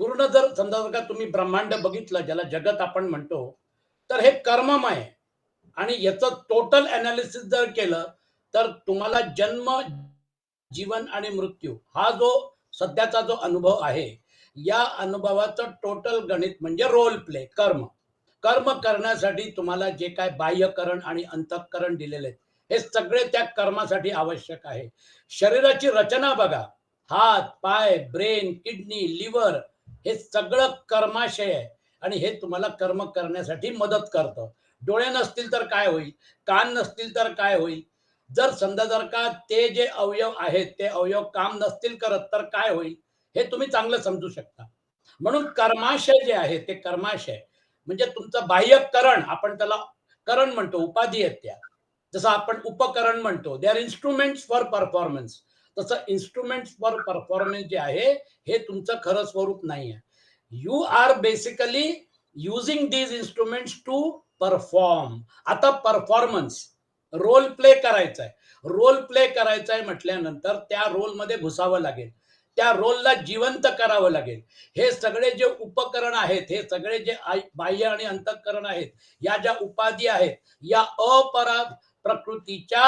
पूर्ण जर समजा जर का तुम्ही ब्रह्मांड बघितलं, ज्याला जगत आपण म्हणतो, तर हे कर्ममय आहे. आणि याचं टोटल अनालिसिस जर केलं, तर तुम्हाला जन्म, जीवन आणि मृत्यू हा जो सध्याचा जो अनुभव आहे, या अनुभवाचं टोटल गणित म्हणजे रोल प्ले, कर्म. कर्म करण्यासाठी तुम्हाला जे काय बाह्यकरण आणि अंतःकरण दिलेले आहेत, हे सगळे त्या कर्मासाठी आवश्यक आहे. शरीराची रचना बघा, हात, पाय, ब्रेन, किडनी, लिव्हर, हे सगळं कर्माशय आहे. आणि हे तुम्हाला कर्म करण्यासाठी मदत करतं. डोळे नसतील तर काय होईल? कान नसतील तर काय होईल? जर समजा जर का ते जे अवयव आहेत, ते अवयव काम नसतील करत तर काय होईल? हे तुम्ही चांगलं समजू शकता. म्हणून कर्माशय जे आहे, ते कर्माशय म्हणजे तुमचं बाह्यकरण, आपण त्याला करण म्हणतो, उपाधी आहेत त्या. जसं आपण उपकरण म्हणतो, they are instruments for performance. तसं इन्स्ट्रुमेंट्स फॉर परफॉर्मन्स जे आहे, हे तुमचं खरं स्वरूप नाही आहे. You are basically using these instruments to perform. आता परफॉर्मन्स, रोल प्ले करायचा आहे. रोल प्ले करायचा आहे म्हटल्यानंतर त्या रोलमध्ये घुसावं लागेल, त्या रोलला जिवंत करावं लागेल. हे सगळे जे उपकरण आहेत, हे सगळे जे बाह्य आणि अंतःकरण आहेत, या ज्या उपाधी आहेत, या अपरा प्रकृतीच्या,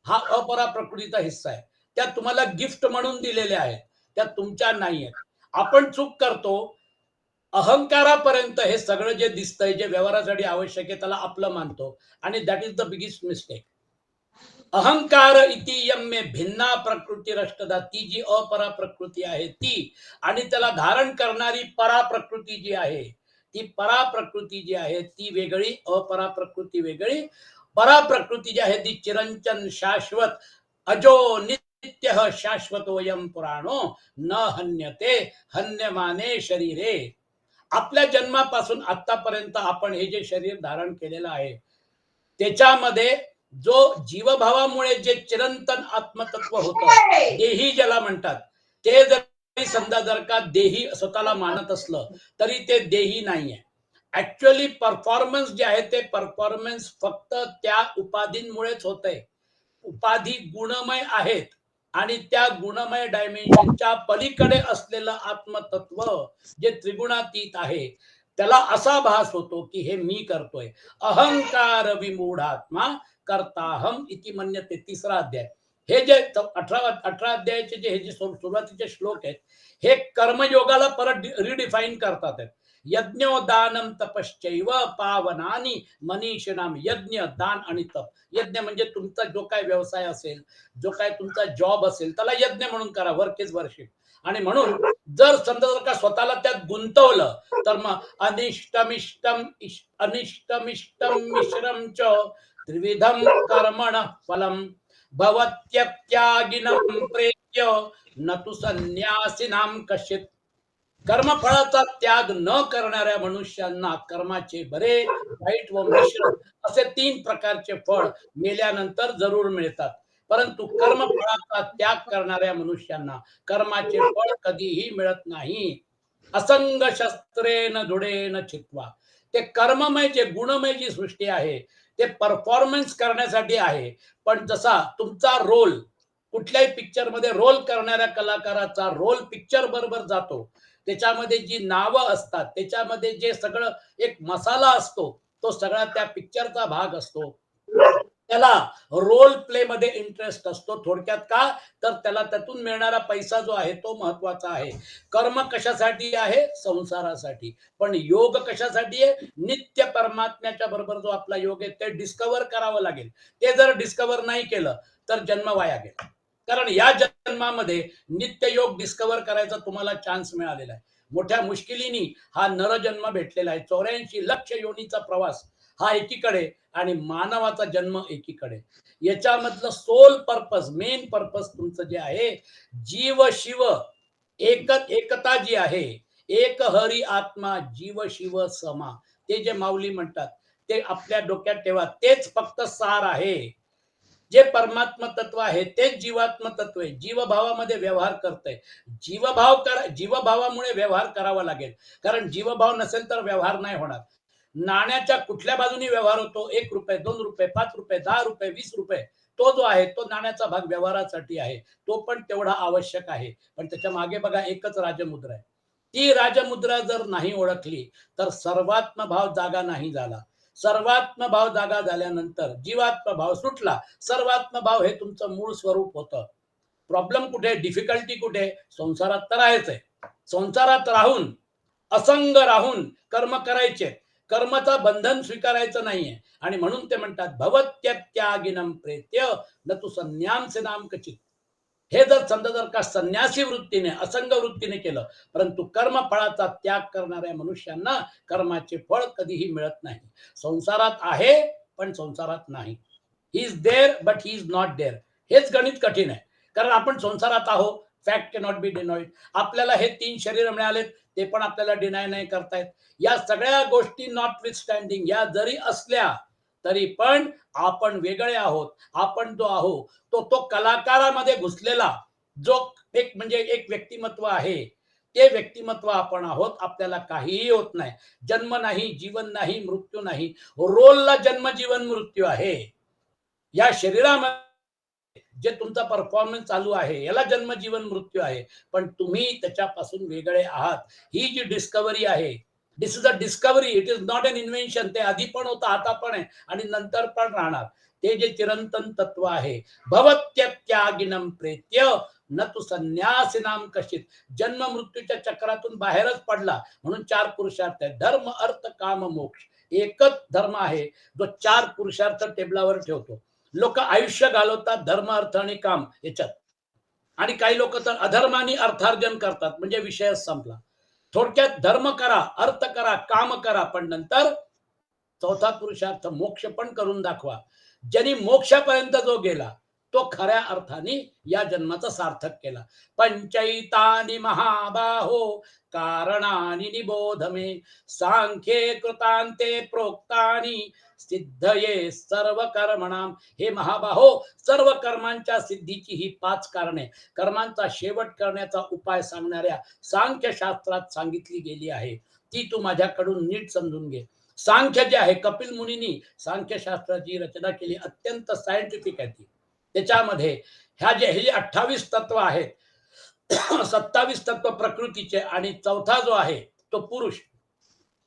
हा अपरा प्रकृतीचा हिस्सा आहे. त्या तुम्हाला गिफ्ट म्हणून दिलेल्या आहेत, त्या तुमच्या नाही आहेत. आपण चूक करतो, अहंकारापर्यंत हे सगळं जे दिसतंय, जे व्यवहारासाठी आवश्यक आहे, त्याला आपलं मानतो. आणि that is the biggest mistake. अहंकार इति यम्मे भिन्ना प्रकृती रष्टदा, ती जी अपरा प्रकृती आहे ती, आणि त्याला धारण करणारी परा प्रकृती जी आहे, ती परा प्रकृती जी आहे ती वेगळी, अपरा प्रकृती वेगळी. परा प्रकृती जी आहे ती चिरंचन, शाश्वत, अजो नित्य, शाश्वतोयम पुराणो न हन्यते हन्यमाने शरीरे. आपल्या जन्मापासून आतापर्यंत आपण हे जे शरीर धारण केलेलं आहे, त्याच्यामध्ये जो जीवभावामुळे जे चिरंतन आत्मतत्व होतं, देही ज्याला म्हणतात, ते जरी समजा जर का देही स्वतःला मानत असलं, तरी ते देही नाहीये. ऍक्च्युअली परफॉर्मन्स जे आहे, ते परफॉर्मन्स फक्त त्या उपाधींमुळेच होतंय. उपाधी गुणमय आहेत, आणि त्या गुणमय डायमेन्शनच्या पलीकडे असलेलं आत्मतत्व जे त्रिगुणातीत आहे, त्याला असा भास होतो की हे मी करतोय. अहंकार विमूढात्मा कर्ताहम इति मन्यते, तिसरा अध्याय. हे जे 18 अध्यायाचे जे हे जे सुरुवातीचे श्लोक आहेत, हे कर्मयोगाला परत रिडिफाईन करतात आहेत. यज्ञोदानम तपश्चैव पावनानी मनीषिणाम. यज्ञ, दान आणि तप. यज्ञ म्हणजे तुमचा जो काय व्यवसाय असेल, जो काय तुमचा जॉब असेल, त्याला यज्ञ म्हणून करा, वर्क इज वर्शिप. आणि म्हणून जर समजा जर का स्वतःला त्यात गुंतवलं, तर मग अनिष्टमिष्टम अनिष्टमिष्टम मिश्रम च त्रिविधम कर्मण फलम भवत्यत्यागिनम प्रेत्य न तु संन्यासिनाम कशित. कर्मफळाचा त्याग न करणाऱ्या मनुष्यांना कर्माचे बरे, वाईट व मिश्र असे 3 प्रकारचे फळ मेल्यानंतर जरूर मिळतात. परंतु कर्मफळाचा त्याग करणाऱ्या मनुष्यांना कर्माचे फळ कधीही मिळत नाही. असंग शस्त्रेन दृढेन चित्वा. ते कर्ममय, जे गुणमय जी सृष्टी आहे, ते परफॉर्मन्स करण्यासाठी आहे. पण जसा तुमचा रोल, कुठल्याही पिक्चर मध्ये रोल करणाऱ्या कलाकाराचा रोल पिक्चर बरोबर जातो, त्याच्यामध्ये जी नावं असतात, त्याच्यामध्ये जे सगळं एक मसाला असतो, तो सगळा त्या पिक्चरचा भाग असतो. त्याला रोल प्ले मध्ये इंटरेस्ट असतो. थोडक्यात का, तर त्याला त्यातून मिळणारा पैसा जो आहे तो महत्वाचा आहे. कर्म कशासाठी आहे? संसारासाठी. पण योग कशासाठी आहे? नित्य परमात्म्याच्या बरोबर जो आपला योग आहे, ते डिस्कवर करावं लागेल. ते जर डिस्कवर नाही केलं तर जन्म वाया गेला. कारण या जन्मामध्ये नित्य योग डिस्कवर करायचा तुम्हाला चान्स मिळालेला आहे. मोठ्या मुश्किलीने हा नरजन्म भेटलेला आहे. 84 लक्ष योनीचा प्रवास हा एकीकडे, आणि मानवाचा जन्म एकीकडे. याच्यामधलं सोल पर्पज, मेन पर्पज तुमचं जे आहे, जीव शिव एकता जी आहे, एक हरी आत्मा जीव शिव समा, ते जे माऊली म्हणतात, ते आपल्या डोक्यात ठेवा. तेच फक्त सार आहे. जे परमात्म तत्व आहे तेच जीवात्म तत्व आहे. जीवभावामध्ये व्यवहार करतंय. जीवभावामुळे व्यवहार करावा लागेल. कारण जीवभाव नसेल तर व्यवहार नाही होणार. नाण्याच्या कुठल्या बाजूने व्यवहार होतो? 1 रुपये, 2 रुपये, 5 रुपये, 10 रुपये, 20 रुपये, तो जो आहे तो नाण्याचा भाग व्यवहारासाठी आहे. तो पण तेवढा आवश्यक आहे. पण त्याच्या मागे बघा, एकच राजमुद्रा आहे. ती राजमुद्रा जर नाही ओळखली तर सर्वात्म भाव जागा नाही झाला. सर्वात्म भाव जागा झाल्यानंतर जीवात्म भाव सुटला. सर्वात्म भाव हे तुमचं मूळ स्वरूप होतं. प्रॉब्लेम कुठे, डिफिकल्टी कुठे? संसारात तर आहेच आहे. संसारात राहून, असंग राहून कर्म करायचे. कर्मचं बंधन स्वीकारायचं नाहीये. आणि म्हणून ते म्हणतात भवत्यत्यागिनम प्रेत्य न तू संन्यामसे नाम कचित. हे जर समजा जर का संन्यासी वृत्तीने, असंग वृत्तीने केलं, परंतु कर्म फळाचा त्याग करणाऱ्या मनुष्यांना कर्माचे फळ कधीही मिळत नाही. संसारात आहे पण संसारात नाही. He is there but he is not there. हेच गणित कठीण आहे. कारण आपण संसारात आहोत, फॅक्ट कॅनॉट बी डिनॉइड. आपल्याला हे 3 शरीर मिळालेत, ते पण आपल्याला डिनाय नाही करतायत. या सगळ्या गोष्टी नॉट विथस्टँडिंग या जरी असल्या तरी पण आपण वेगळे आहोत. आपण जो आहोत तो कलाकारामध्ये घुसलेला जो एक म्हणजे एक व्यक्तिमत्व आहे. ते व्यक्तिमत्व आपण आहोत. आपल्याला काहीही होत नाही. जन्म नाही, जीवन नाही, मृत्यू नाही. रोलला जन्म, जीवन, मृत्यू आहे. या शरीरामध्ये जे तुमचा परफॉर्मन्स चालू आहे याला जन्म, जीवन, मृत्यू आहे. पण तुम्ही त्याच्यापासून वेगळे आहात. ही जी डिस्कव्हरी आहे, this is a discovery, it is not an invention. ते आधी पण होतं, आता पण आहे आणि नंतर पण राहणार. ते जे चिरंतन तत्व आहे, भवत्यत्यागिनम प्रेत्य न तू संन्यासिनाम कशित. जन्म मृत्यूच्या चक्रातून बाहेरच पडला. म्हणून 4 पुरुषार्थ आहेत, धर्म अर्थ काम मोक्ष. एकच धर्म आहे जो 4 पुरुषार्थ टेबलावर ठेवतो. लोक आयुष्य घालवतात धर्म अर्थ आणि काम याच्यात. आणि काही लोक तर अधर्माने अर्थार्जन करतात, म्हणजे विषयच संपला. थोडक्यात धर्म करा, अर्थ करा, काम करा, पण नंतर चौथा पुरुषार्थ मोक्ष पण करून दाखवा. ज्यांनी मोक्षापर्यंत जो गेला तो खऱ्या अर्थाने या जन्माचा सार्थक केला. पंचैतानि महाबाहो कारणानि निबोध मे सांख्ये कृतांते प्रोक्तानि सिद्धये सर्व कर्मणाम. हे महाबाहो, सर्व कर्मांच्या सिद्धीची ही 5 कारणे कर्मांचा शेवट करण्याचा उपाय सांगणाऱ्या सांख्य शास्त्रात सांगितली गेली आहे. ती तू माझ्याकडून नीट समजून घे. सांख्य जे आहे, कपिल मुनींनी सांख्यशास्त्राची रचना केली, अत्यंत सायंटिफिक आहे ती. त्याच्यामध्ये हे 28 तत्व आहेत. 27 तत्व प्रकृतीचे आणि चौथा जो आहे तो पुरुष,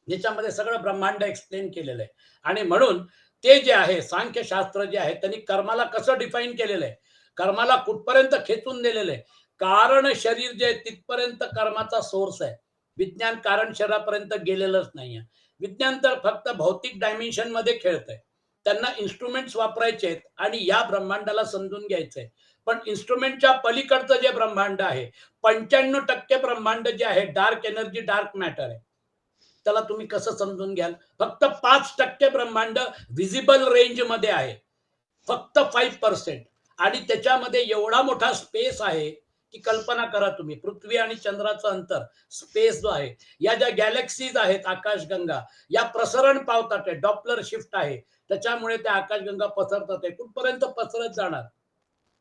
ज्याच्यामध्ये सगळं ब्रह्मांड एक्सप्लेन केलेलं आहे. आणि म्हणून ते जे आहे सांख्यशास्त्र जे आहे त्यांनी कर्माला कसं डिफाईन केलेलं आहे, कर्माला कुठपर्यंत खेचून दिलेलं आहे. कारण शरीर जे तिथपर्यंत कर्माचा सोर्स आहे. विज्ञान कारण शरीरापर्यंत गेलेलंच नाहीये. विज्ञान तर फक्त भौतिक डायमेन्शन मध्ये खेळतंय. त्यांना इन्स्ट्रुमेंट्स वापरायचे आहेत आणि या ब्रह्मांडाला समजून घ्यायचंय. पण इन्स्ट्रुमेंटच्या पलीकडचं जे ब्रह्मांड आहे, 95% ब्रह्मांड जे आहे डार्क एनर्जी, डार्क मॅटर आहे. त्याला तुम्ही कसं समजून घ्याल? फक्त 5% ब्रह्मांड व्हिजिबल रेंज मध्ये आहे, फक्त 5%. आणि त्याच्यामध्ये एवढा मोठा स्पेस आहे की कल्पना करा तुम्ही, पृथ्वी आणि चंद्राचं अंतर, स्पेस जो आहे, या ज्या गॅलेक्सीज आहेत आकाशगंगा, या प्रसरण पावतात, डॉपलर शिफ्ट आहे, त्याच्यामुळे त्या आकाशगंगा पसरतात आहे. कुठपर्यंत पसरत जाणार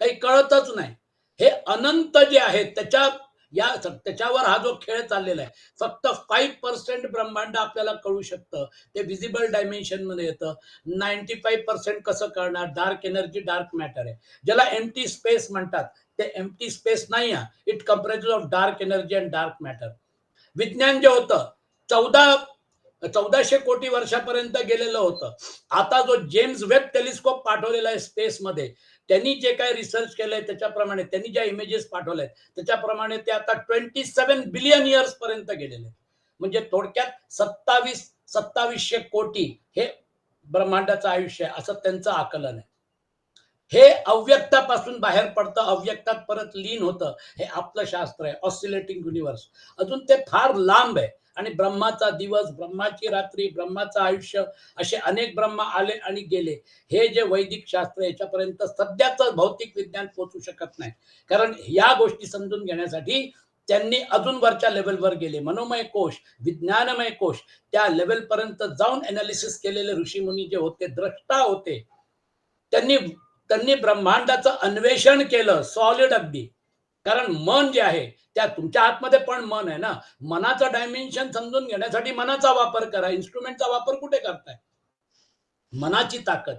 काही कळतच नाही. हे अनंत जे आहे त्याच्यावर हा जो खेळ चाललेला आहे. फक्त 5% ब्रह्मांड आपल्याला कळू शकतं, ते व्हिजिबल डायमेन्शन मध्ये येतं. 95% कसं कळणार? डार्क एनर्जी, डार्क मॅटर आहे, ज्याला एम्प्टी स्पेस म्हणतात. ते एम्प्टी स्पेस नाही आहे, it comprises of dark energy and dark matter. विज्ञान जे होतं 1400 कोटी वर्षापर्यंत गेलेलं होतं. आता जो जेम्स वेब टेलिस्कोप पाठवलेला आहे स्पेसमध्ये, त्यांनी जे काही रिसर्च केलंय त्याच्याप्रमाणे, त्यांनी ज्या इमेजेस पाठवल्यात त्याच्याप्रमाणे ते आता 27 बिलियन इयर्स पर्यंत गेलेले. म्हणजे थोडक्यात 2700 कोटी हे ब्रह्मांडाचं आयुष्य आहे, असं त्यांचं आकलन आहे. हे अव्यक्तापासून बाहेर पडतं, अव्यक्तात परत लीन होतं. हे आपलं शास्त्र आहे, ऑसिलेटिंग युनिव्हर्स. अजून ते फार लांब आहे. आणि ब्रह्माचा दिवस, ब्रह्माची रात्री, ब्रह्माचं आयुष्य, असे अनेक ब्रह्मा आले आणि गेले. हे जे वैदिक शास्त्र याच्यापर्यंत सध्याचं भौतिक विज्ञान पोहोचू शकत नाही. कारण या गोष्टी समजून घेण्यासाठी त्यांनी अजून वरच्या लेवलवर गेले. मनोमय कोश, विज्ञानमय कोश, त्या लेवलपर्यंत जाऊन एनालिसिस केलेले ऋषीमुनी जे होते, द्रष्टा होते, त्यांनी त्यांनी ब्रह्मांडाचं अन्वेषण केलं सॉलिड अगदी. कारण मन जे आहे, त्या तुमच्या आतमध्ये पण मन आहे ना, मनाचं डायमेन्शन समजून घेण्यासाठी मनाचा वापर करा. इन्स्ट्रुमेंटचा वापर कुठे करताय? मनाची ताकद.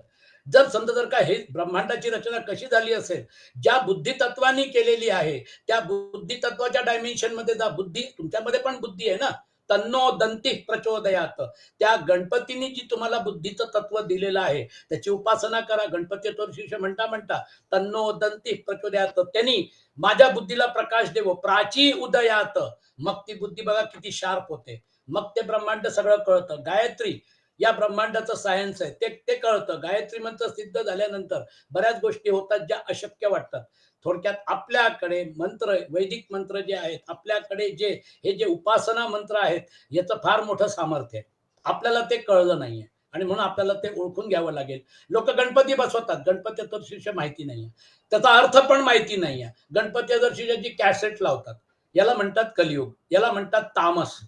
जर समजा जर का हे ब्रह्मांडाची रचना कशी झाली असेल, ज्या बुद्धितत्वाने केलेली आहे, त्या बुद्धितत्वाच्या डायमेन्शन मध्ये जा. बुद्धी तुमच्यामध्ये पण बुद्धी आहे ना. तन्नो दंती प्रचोदयात. त्या गणपतीने जी तुम्हाला बुद्धीचं तत्व दिलेलं आहे, त्याची उपासना करा. गणपती चतुर्थी म्हणता म्हणता तन्नो दंती प्रचोदयात, त्यांनी माझ्या बुद्धीला प्रकाश देवो. प्राची उदयात, मग ती बुद्धी बघा किती शार्प होते. मग ते ब्रह्मांड सगळं कळतं. गायत्री या ब्रह्मांडाचं सायन्स आहे, ते कळतं. गायत्री मंत्र सिद्ध झाल्यानंतर बऱ्याच गोष्टी होतात ज्या अशक्य वाटतात. थोडक्यात आपल्याकडे मंत्र, वैदिक मंत्र जे आहेत, आपल्याकडे जे हे जे उपासना मंत्र आहेत, याचं फार मोठं सामर्थ्य आहे. आपल्याला ते कळलं नाहीये आणि म्हणून आपल्याला ते ओळखून घ्यावं लागेल. लोक गणपती बसवतात, गणपती चतुर्थीचे माहिती नाहीये, त्याचा अर्थ पण माहिती नाहीये. गणपती चतुर्थीची कॅसेट लावतात, याला म्हणतात कलियुग, याला म्हणतात तामस.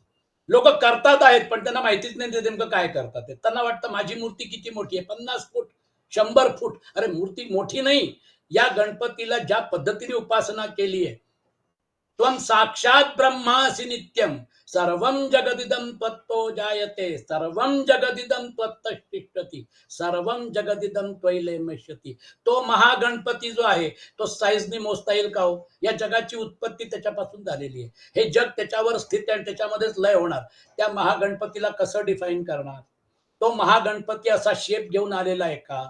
लोक करतात आहेत पण त्यांना माहितीच नाही ते नेमकं काय करतात. त्यांना वाटतं माझी मूर्ती किती मोठी आहे, 50 फूट, 100 फूट. अरे मूर्ती मोठी नाही. या गणपतीला ज्या पद्धतीने उपासना केली आहे, त्वं साक्षात ब्रह्मासि नित्यम, सर्वं जगदिदं त्वत्तो जायते, सर्वं जगदिदं त्वत्तिष्ठति, सर्वं जगदिदं त्वयैलेम्यष्यति. तो महागणपती जो आहे तो साईजने मोजता येईल का हो? या जगाची उत्पत्ती त्याच्यापासून झालेली आहे. हे जग त्याच्यावर स्थित आहे आणि त्याच्यामध्येच लय होणार. त्या महागणपतीला कसं डिफाईन करणार? तो महागणपती असा शेप घेऊन आलेला आहे का?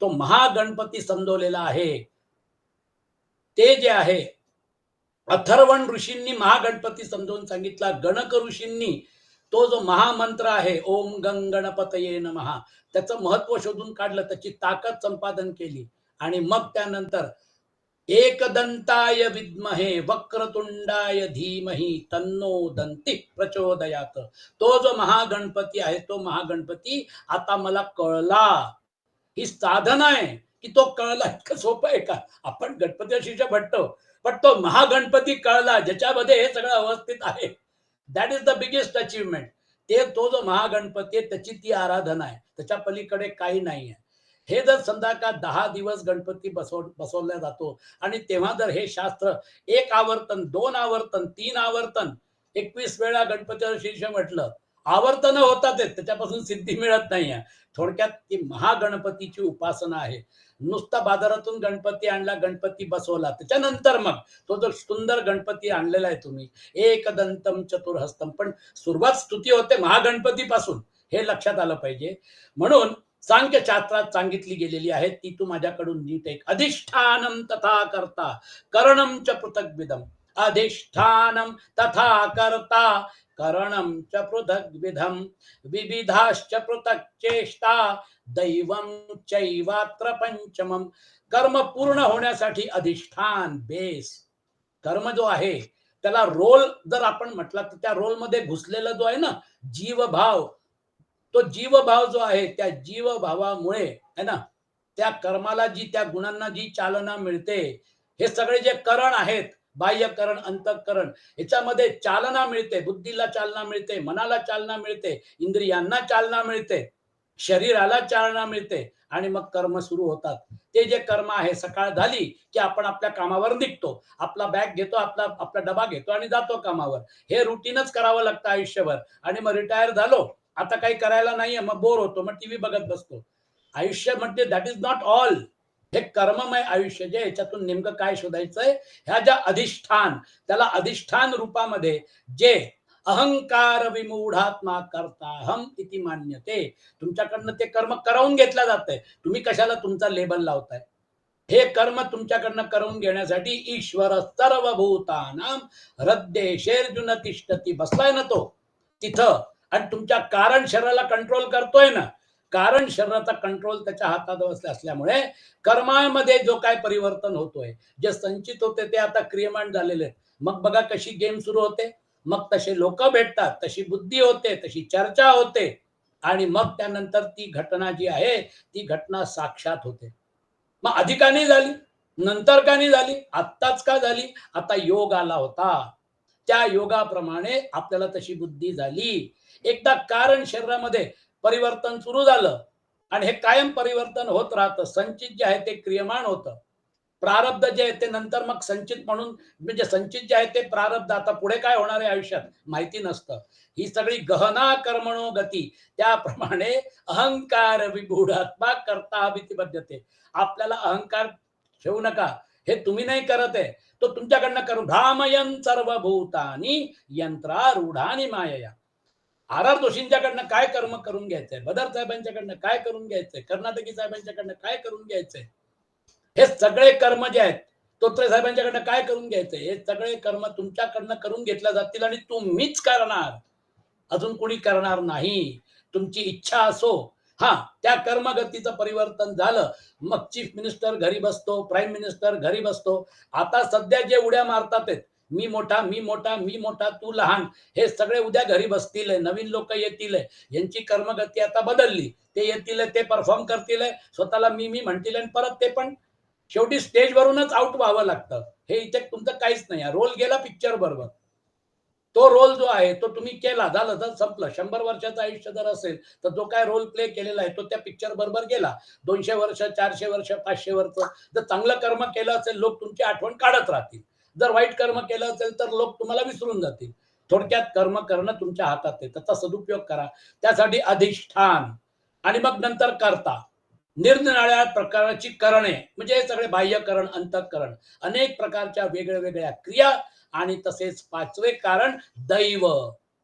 तो महागणपती समजवलेला आहे. ते जे आहे, अथर्वण ऋषींनी महागणपती समजावून सांगितला. गणक ऋषींनी तो जो महामंत्र आहे, ओम गंग गणपतये नमः, त्याचं महत्व शोधून काढलं, त्याची ताकद संपादन केली. आणि मग त्यानंतर एकदंताय विद्महे वक्रतुंडाय धीमहि तन्नो दंती प्रचोदयात. तो जो महागणपती आहे, तो महागणपती आता मला कळला. ही साधना आहे की तो कळला. इतकं सोपं आहे का? आपण गणपतीशी भटतो, पण तो महागणपती कळला ज्याच्यामध्ये हे सगळं अवस्थित आहे. That is the biggest achievement. ते तो जो महागणपती आहे त्याची ती आराधना आहे, त्याच्या पलीकडे काही नाही आहे. हे जर समजा का 10 दिवस गणपती बसवला जातो आणि तेव्हा जर हे शास्त्र 1 आवर्तन, 2 आवर्तन, 3 आवर्तन, 21 वेळा गणपतीवर शीर्ष म्हटलं, आवर्तन होतात त्याच्यापासून सिद्धी मिळत नाहीये. थोडक्यात ती महागणपतीची उपासना आहे. नुसता बाजारातून गणपती आणला, गणपती बसवला, त्याच्यानंतर मग तो जो सुंदर गणपती आणलेला आहे तुम्ही, एकदंतम चतुर्हस्तम, पण सुरुवात स्तुती होते महागणपतीपासून, हे लक्षात आलं पाहिजे. म्हणून सांख्य शास्त्रात सांगितली गेलेली आहे, ती तू माझ्याकडून नीट ऐक. अधिष्ठानम तथा कर्ता करणम च पृथग्विधम. अधिष्ठानम तथा कर्ता करणम च पृथग्विधम, विविधाश्च पृथक् चेष्टा दैवम चैवात्र पंचमम. कर्म पूर्ण होण्यासाठी अधिष्ठान, बेस. कर्म जो आहे त्याला रोल जर आपण म्हटला तर त्या रोलमध्ये घुसलेला जो आहे ना जीवभाव, तो जीवभाव जो आहे त्या जीवभावामुळे है ना, त्या कर्माला जी, त्या गुणांना जी चालना मिळते. हे सगळे जे करण आहेत, बाह्यकरण, अंतःकरण, याच्यामध्ये चालना मिळते. बुद्धीला चालना मिळते, मनाला चालना मिळते, इंद्रियांना चालना मिळते, शरीराला चालना मिळते आणि मग कर्म सुरू होतात. ते जे कर्म आहे, सकाळ झाली की आपण आपल्या कामावर निघतो, आपला बॅग घेतो, आपला आपला डबा घेतो आणि जातो कामावर. हे रुटीनच करावं लागतं आयुष्यभर. आणि मग रिटायर झालो, आता काही करायला नाहीये, मग बोर होतो, मग टीव्ही बघत बसतो. आयुष्य म्हणजे दॅट इज नॉट ऑल. हे कर्ममय आयुष्य जे, याच्यातून नेमकं काय शोधायचंय? ह्या ज्या अधिष्ठान, त्याला अधिष्ठान रूपामध्ये जे अहंकार विमूढात्मा करता हम इति मान्यते, तुमच्याकडनं ते कर्म करवून घेतलं जातंय. तुम्ही कशाला तुमचा लेबल लावताय? हे कर्म तुमच्याकडनं करवून घेण्यासाठी ईश्वर सर्वभूतानां हृद्देशेर्जुन तिष्ठती, बसलाय ना तो तिथं. आणि तुमच्या कारण शरीराला कंट्रोल करतोय ना. कारण शरीराचा कंट्रोल त्याच्या हातात असल्यामुळे कर्मामध्ये जो काय परिवर्तन होतोय, जे संचित होते ते आता क्रियमान झालेले आहेत. मग बघा कशी गेम सुरू होते. मग तसे लोक भेटतात, तशी बुद्धी होते, तशी चर्चा होते आणि मग त्यानंतर ती घटना जी आहे ती घटना साक्षात होते. मग आधी का नाही झाली, नंतर का नाही झाली, आत्ताच का झाली? आता योग आला होता, त्या योगाप्रमाणे आपल्याला तशी बुद्धी झाली. एकदा कारण शरीरामध्ये परिवर्तन सुरू झालं आणि हे कायम परिवर्तन होत राहतं. संचित जे आहे ते क्रियमान होतं. प्रारब्ध जे आहे ते नंतर मग संचित म्हणून, म्हणजे संचित जे आहे ते प्रारब्ध, आता पुढे काय होणार आहे आयुष्यात माहिती नसतं. ही सगळी गहना कर्मणो गती. त्याप्रमाणे अहंकार विगूढात्मा करता भीती बद्धते. आपल्याला अहंकार ठेवू नका, हे तुम्ही नाही करत आहे, तो तुमच्याकडनं करून भ्रामयन सर्वभूतानी यंत्रारूढानी मायया. आर आर जोशींच्याकडनं काय कर्म करून घ्यायचंय, बदर साहेबांच्याकडनं काय करून घ्यायचंय, कर्नाटकी साहेबांच्याकडनं काय करून घ्यायचंय, हे सगळे कर्म जे आहेत, तोत्रे साहेबांच्याकडनं काय करून घ्यायचंय, हे सगळे कर्म तुमच्याकडनं करून घेतल्या जातील आणि तुम्हीच करणार, अजून कोणी करणार नाही. तुमची इच्छा असो, हा, त्या कर्मगतीचं परिवर्तन झालं, मग चीफ मिनिस्टर घरी बसतो, प्राईम मिनिस्टर घरी बसतो. आता सध्या जे उड्या मारतात आहेत, मी मोठा, मी मोठा, मी मोठा, तू लहान, हे सगळे उद्या घरी बसतील, नवीन लोक येतील, यांची कर्मगती आता बदलली, ते येतील, ते परफॉर्म करतील, स्वतःला मी मी म्हणतील, आणि परत ते पण शेवटी स्टेजवरूनच आउट व्हावं लागतं. हे इथे तुमचं काहीच नाही, रोल गेला पिक्चर बरोबर. तो रोल जो आहे तो तुम्ही केला, झालं तर संपलं. 100 वर्षाचं आयुष्य जर असेल तर जो काय रोल प्ले केलेला आहे तो त्या पिक्चर बरोबर गेला. 200 वर्ष, 400 वर्ष, 500 वर्ष जर चांगलं कर्म केलं असेल, लोक तुमची आठवण काढत राहतील. जर वाईट कर्म केलं असेल तर लोक तुम्हाला विसरून जातील. थोडक्यात कर्म करणं तुमच्या हातात आहे, त्याचा सदुपयोग करा. त्यासाठी अधिष्ठान आणि मग नंतर करता. निरनिराळ्या प्रकारची करणे, म्हणजे हे सगळे बाह्यकरण, अंतःकरण, अनेक प्रकारच्या वेगळ्या क्रिया, आणि तसेच पाचवे कारण दैव.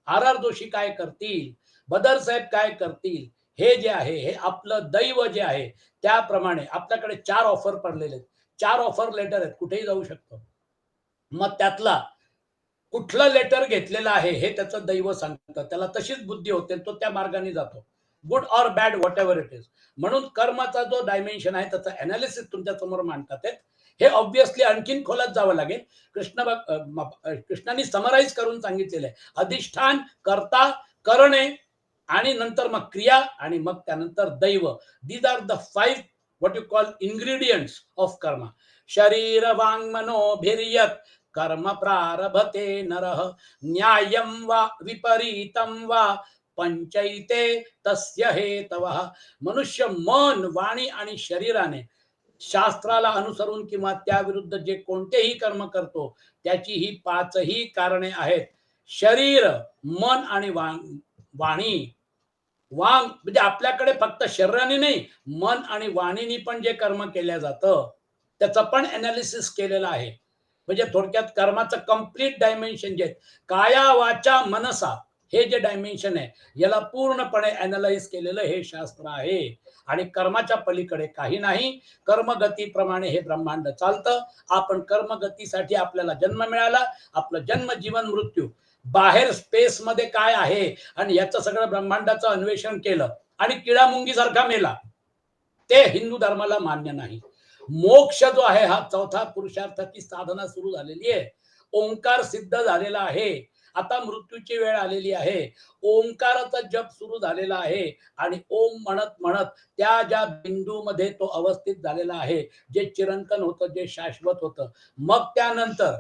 आर आर जोशी काय करतील, बदर साहेब काय करतील, हे जे आहे हे आपलं दैव जे आहे. त्याप्रमाणे आपल्याकडे 4 ऑफर पडलेले आहेत, 4 ऑफर लेटर आहेत, कुठेही जाऊ शकतो. मग त्यातला कुठलं लेटर घेतलेलं आहे हे त्याचं दैव सांगतं, त्याला तशीच बुद्धी होते, तो त्या मार्गाने जातो, good or bad what ever it is. म्हणून कर्माचा जो डायमेन्शन आहे त्याचं अनालिसिस तुमच्या समोर मांडतात. हे ऑब्विसली आणखीन खोलात जावं लागेल. कृष्णाने समराईज करून सांगितलेलं आहे, अधिष्ठान, कर्ता, करणे, आणि नंतर मग क्रिया, आणि मग त्यानंतर दैव. These are the 5 what you call ingredients of karma. शरीर वांग मनोभिर्यत कर्म प्रारभते नरः न्यायं वा विपरीतं वा पंचैते तस्य हेतवः. मनुष्य मन, वाणी आणि शरीराने शास्त्राला अनुसरून किंवा त्याविरुद्ध जे कोणतेही कर्म करतो त्याची ही 5ही कारणे आहेत. शरीर, मन आणि वाणी. वांग म्हणजे आपल्याकडे फक्त शरीराने नाही, मन आणि वाणीने पण जे कर्म केल्या जातं त्याचं पण अनालिसिस केलेलं आहे. म्हणजे थोडक्यात कर्माचं कम्प्लीट डायमेन्शन जे काया वाचा मनसा, हे जे डायमेन्शन आहे याला पूर्णपणे अनालाइज केलेलं हे शास्त्र आहे. आणि कर्माच्या पलीकडे काही नाही. कर्मगतीप्रमाणे हे ब्रह्मांड चालतं. आपण कर्मगतीसाठी आपल्याला जन्म मिळाला, आपलं जन्म, जीवन, मृत्यू, बाहेर स्पेस मध्ये काय आहे, आणि याचं सगळं ब्रह्मांडाचं अन्वेषण केलं आणि किडा मुंगी सारखा मेला, ते हिंदू धर्माला मान्य नाही. मोक्ष जो आहे हा 4था पुरुषार्थाची साधना सुरू झालेली आहे. ओंकार सिद्ध झालेला आहे. आता मृत्यूची वेळ आलेली आहे. ओंकाराचा जप सुरू झालेला आहे, आणि ओम म्हणत म्हणत त्या ज्या बिंदूमध्ये तो अवस्थित झालेला आहे, जे चिरंतन होतं, जे शाश्वत होतं. मग त्यानंतर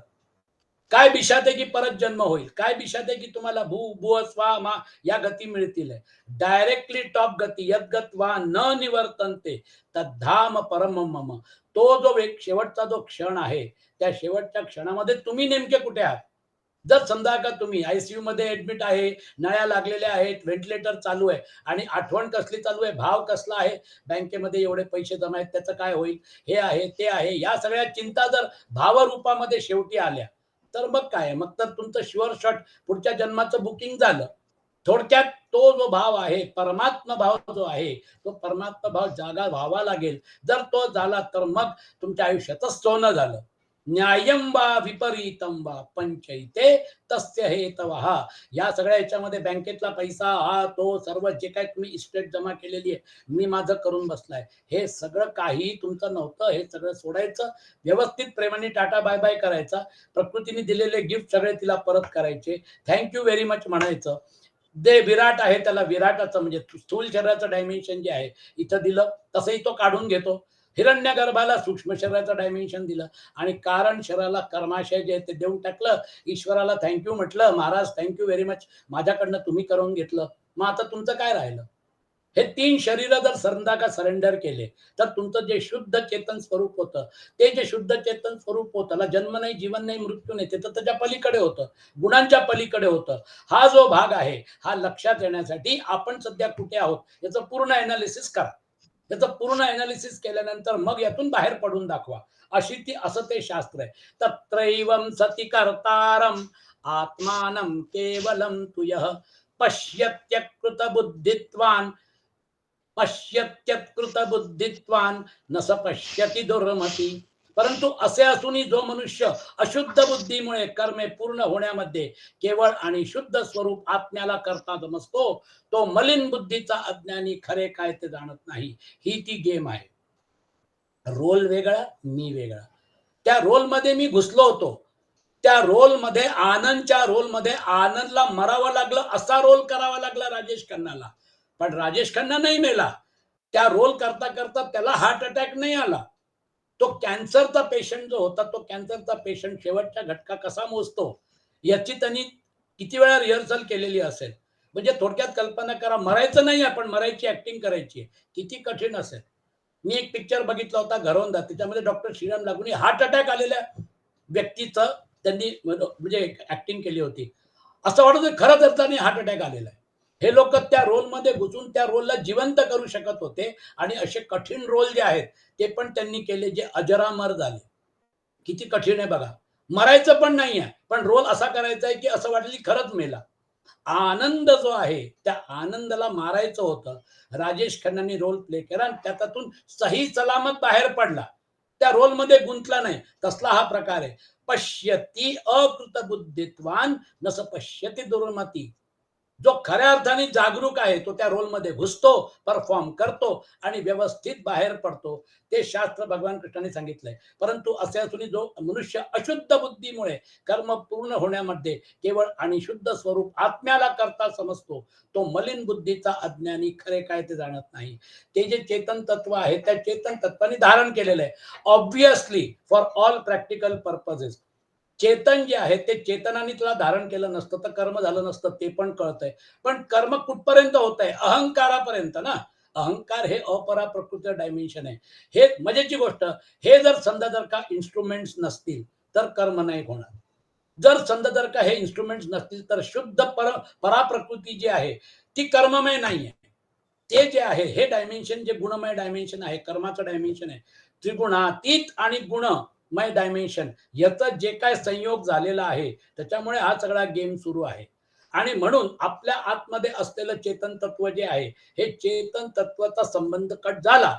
काय बिशाते की परत जन्म होईल, काय बिशाते की तुम्हाला भू भुव स्वा मा या गती मिळतील. डायरेक्टली टॉप गती, यद्गत्वा न निवर्तनते तद्धाम परम मम. तो जो एक शेवटचा जो क्षण आहे, त्या शेवटच्या क्षणामध्ये तुम्ही नेमके कुठे आहात. जर समजा का तुम्ही आयसीयू मध्ये ऍडमिट आहे, नळ्या लागलेल्या आहेत, व्हेंटिलेटर चालू आहे, आणि आठवण कसली चालू आहे, भाव कसला आहे, बँकेमध्ये एवढे पैसे जमा आहेत, त्याचं काय होईल, हे आहे ते आहे, या सगळ्या चिंता जर भावरूपामध्ये शेवटी आल्या, तर मग काय, मग तर तुमचं शुअर शॉट पुढच्या जन्माचं बुकिंग झालं. थोडक्यात तो जो भाव आहे, परमात्मा भाव जो आहे, तो परमात्मा भाव जागा व्हावा लागेल. जर तो झाला तर मग तुमच्या आयुष्याचं सोनं झालं. न्यायम वा विपरीतम वा पंचैते तस्य हेतवः. या सगळ्या याच्यामध्ये बँकेतला पैसा, हा तो सर्व जे काय तुम्ही इस्टेट जमा केलेली आहे, मी माझं करून बसलाय, हे सगळं काही तुमचं नव्हतं. हे सगळं सोडायचं, व्यवस्थित प्रेमाने टाटा बाय बाय करायचा, प्रकृतीने दिलेले गिफ्ट सगळे तिला परत करायचे, थँक्यू व्हेरी मच म्हणायचं. जे विराट आहे त्याला विराटाचं, म्हणजे स्थूल शरीराचं डायमेन्शन जे आहे इथं दिलं, तसंही तो काढून घेतो. हिरण्यगर्भाला सूक्ष्म शरीराचं डायमेन्शन दिलं, आणि कारण शरीराला कर्माशय जे ते देऊन टाकलं. ईश्वराला थँक्यू म्हटलं, महाराज थँक्यू व्हेरी मच, माझ्याकडनं तुम्ही करून घेतलं. मग आता तुमचं काय राहिलं. हे 3 शरीर जर समजा का सरेंडर केले, तर तुमचं जे शुद्ध चेतन स्वरूप होतं, ते जे शुद्ध चेतन स्वरूप होतं, त्याला जन्म नाही, जीवन नाही, मृत्यू नाही, ते तर त्याच्या पलीकडे होतं, गुणांच्या पलीकडे होतं. हा जो भाग आहे, हा लक्षात येण्यासाठी आपण सध्या कुठे आहोत याचं पूर्ण एनालिसिस करा. याचं पूर्ण एनालिसिस केल्यानंतर मग यातून बाहेर पडून दाखवा. असं ते शास्त्र आहे. तत्रैवं सति कर्तारं आत्मानं केवलं तु यः पश्यत्यकृत बुद्धित्वान् पश्यत्यकृत बुद्धित्वान न स पश्यती दुर्मती. परंतु असे असूनही जो मनुष्य अशुद्ध बुद्धीमुळे कर्मे पूर्ण होण्यामध्ये केवळ आणि शुद्ध स्वरूप आत्म्याला करता समजतो, तो मलिन बुद्धीचा अज्ञानी खरे काय ते जाणत नाही. ही ती गेम आहे. रोल वेगळा, मी वेगळा. त्या रोलमध्ये मी घुसलो होतो. त्या रोलमध्ये आनंदच्या रोलमध्ये आनंदला मरावं लागलं, असा रोल करावा लागला राजेश खन्नाला. पण राजेश खन्ना नाही मेला. त्या रोल करता करता त्याला हार्ट अटॅक नाही आला. तो कॅन्सरचा पेशंट जो होता, तो कॅन्सरचा पेशंट शेवटचा घटका कसा मोजतो याची त्यांनी किती वेळा रिहर्सल केलेली असेल. म्हणजे थोडक्यात कल्पना करा, मरायचं नाही आपण, मरायची ऍक्टिंग करायची. किती कठीण असेल. मी एक पिक्चर बघितला होता घरोंदा, त्याच्यामध्ये डॉक्टर श्रीराम लागून हार्ट अटॅक आलेल्या व्यक्तीचं त्यांनी म्हणजे ऍक्टिंग केली होती. असं वाटत खरंच अर्थाने हार्ट अटॅक आलेला आहे. हे लोक त्या रोलमध्ये घुसून त्या रोलला जिवंत करू शकत होते आणि असे कठीण रोल जे आहेत ते पण त्यांनी केले, जे अजरामर झाले. किती कठीण आहे बघा. मरायचं पण नाही आहे, पण रोल असा करायचा आहे की असं वाटलं खरंच मेला. आनंद जो आहे त्या आनंदाला मारायचं होतं. राजेश खन्नांनी रोल प्ले केला आणि त्यातून सही सलामत बाहेर पडला. त्या रोलमध्ये गुंतला नाही. तसला हा प्रकार आहे. पश्यती अकृत बुद्धित्वान नस पश्यती दुर्मती. जो खऱ्या अर्थाने जागरूक आहे तो त्या रोलमध्ये घुसतो, परफॉर्म करतो आणि व्यवस्थित बाहेर पडतो. ते शास्त्र भगवान कृष्णाने सांगितलंय. परंतु असे असूनही जो मनुष्य अशुद्ध बुद्धीमुळे कर्म पूर्ण होण्यामध्ये केवळ आणि शुद्ध स्वरूप आत्म्याला करता समजतो, तो मलिन बुद्धीचा अज्ञानी खरे काय ते जाणत नाही. ते जे चेतन तत्व आहे त्या चेतन तत्वाने धारण केलेलं आहे. Obviously for all practical purposes Chetan जे आहे ते चेतनाने तुला धारण केलं नसतं तर कर्म झालं नसतं, ते पण कळतंय. पण कर्म कुठपर्यंत होत आहे? अहंकारापर्यंत ना. अहंकार हे अपरा प्रकृती डायमेन्शन आहे. हे मजेची गोष्ट. हे जर समजा जर का इन्स्ट्रुमेंट्स नसतील तर कर्म नाही होणार. जर समजा जर का हे इन्स्ट्रुमेंट्स नसतील तर शुद्ध पराप्रकृती जी आहे ती कर्ममय नाही आहे. ते जे आहे हे डायमेन्शन जे गुणमय डायमेन्शन आहे, कर्माचं डायमेन्शन आहे, त्रिगुणातीत आणि गुणमय डायमेन्शन याचं जे काय संयोग झालेला आहे त्याच्यामुळे हा सगळा गेम सुरू आहे. आणि म्हणून आपल्या आतमध्ये असलेलं चेतन तत्व जे आहे, हे चेतन तत्वाचा संबंध कट झाला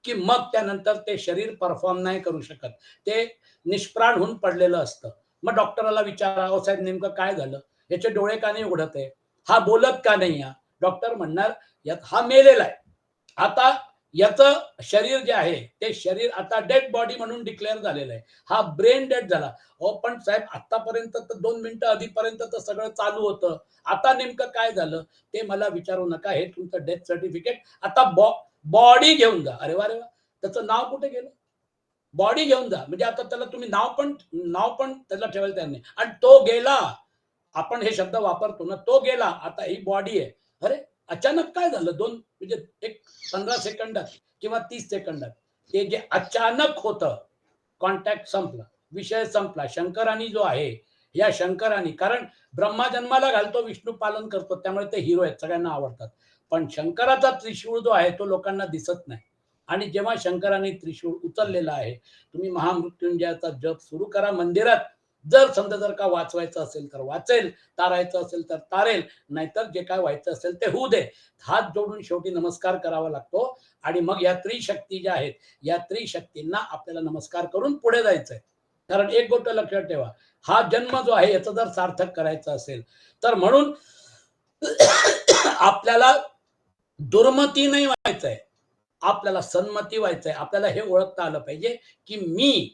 की मग त्यानंतर ते शरीर परफॉर्म नाही करू शकत. ते निष्प्राण होऊन पडलेलं असतं. मग डॉक्टरला विचारा, "अहो साहेब नेमकं काय झालं? याचे डोळे का नाही उघडत आहे? हा बोलत का नाही?" डॉक्टर म्हणणार, "यात हा मेलेला आहे. आता याचं शरीर जे आहे ते शरीर आता डेड बॉडी म्हणून डिक्लेअर झालेलं आहे. हा ब्रेन डेड झाला." "हो पण साहेब आतापर्यंत तर 2 मिनिटं आधीपर्यंत तर सगळं चालू होतं. आता नेमकं काय झालं ते मला विचारू नका. हे तुमचं डेथ सर्टिफिकेट आता बॉडी घेऊन जा." अरे वा रे वा, त्याचं नाव कुठे गेलं? बॉडी घेऊन जा. म्हणजे आता त्याला तुम्ही नाव पण त्याला ठेवायला तयार नाही. आणि तो गेला. आपण हे शब्द वापरतो ना, तो गेला. आता ही बॉडी आहे. अरे अचानक काय झालं? 2 म्हणजे एक 15 सेकंदात किंवा 30 सेकंदात ते जे अचानक होतं, कॉन्टॅक्ट संपला, विषय संपला. शंकरानी जो आहे, या शंकरानी, कारण ब्रह्मा जन्माला घालतो, विष्णू पालन करतो, त्यामुळे ते हिरो आहेत, सगळ्यांना आवडतात. पण शंकराचा त्रिशूळ जो आहे तो लोकांना दिसत नाही. आणि जेव्हा शंकराने त्रिशूळ उचललेला आहे, तुम्ही महामृत्युंजयाचा जप सुरू करा मंदिरात. जर समजा जर का वाचवायचं असेल तर वाचेल, तारायचं असेल तर तारेल, नाहीतर जे काय व्हायचं असेल ते होऊ दे. हात जोडून शेवटी नमस्कार करावा लागतो. आणि मग या त्रिशक्ती ज्या आहेत, या त्रिशक्तींना आपल्याला नमस्कार करून पुढे जायचंय. कारण एक गोष्ट लक्षात ठेवा, हा जन्म जो आहे याचं जर सार्थक करायचं असेल तर म्हणून आपल्याला दुर्मती नाही व्हायचंय, आपल्याला सन्मती व्हायचंय. आपल्याला हे ओळखता आलं पाहिजे की मी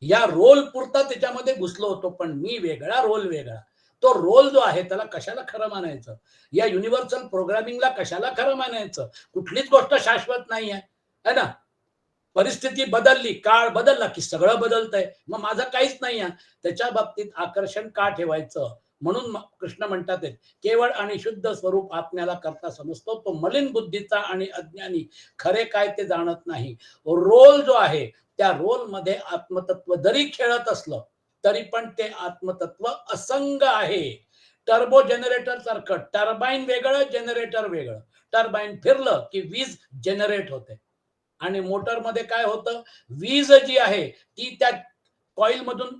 या रोल पुरता त्याच्यामध्ये घुसलो होतो, पण मी वेगळा, रोल वेगळा. तो रोल जो आहे त्याला कशाला खरं मानायचं? या युनिव्हर्सल प्रोग्रामिंगला कशाला खरं मानायचं? कुठलीच गोष्ट शाश्वत नाही आहे, है ना? परिस्थिती बदलली, काळ बदलला की सगळं बदलतंय. मग माझं काहीच नाही आहे. त्याच्या बाबतीत आकर्षण का ठेवायचं? म्हणून कृष्ण म्हणतात केवळ आणि शुद्ध स्वरूप आत्म्याला करता समजतो, तो मलिन बुद्धीचा आणि अज्ञानी खरे काय ते जाणत नाही. रोल जो आहे त्या रोल मध्ये आत्मतत्व जरी खेळत असलं तरी पण ते आत्मतत्व असंग आहे. टर्बो जनरेटर सारखं टर्बाईन वेगळं, जनरेटर वेगळं. टर्बाईन फिरलं की वीज जनरेट होते आणि मोटर मध्ये काय होतं, वीज जी आहे ती त्या कॉईल मधून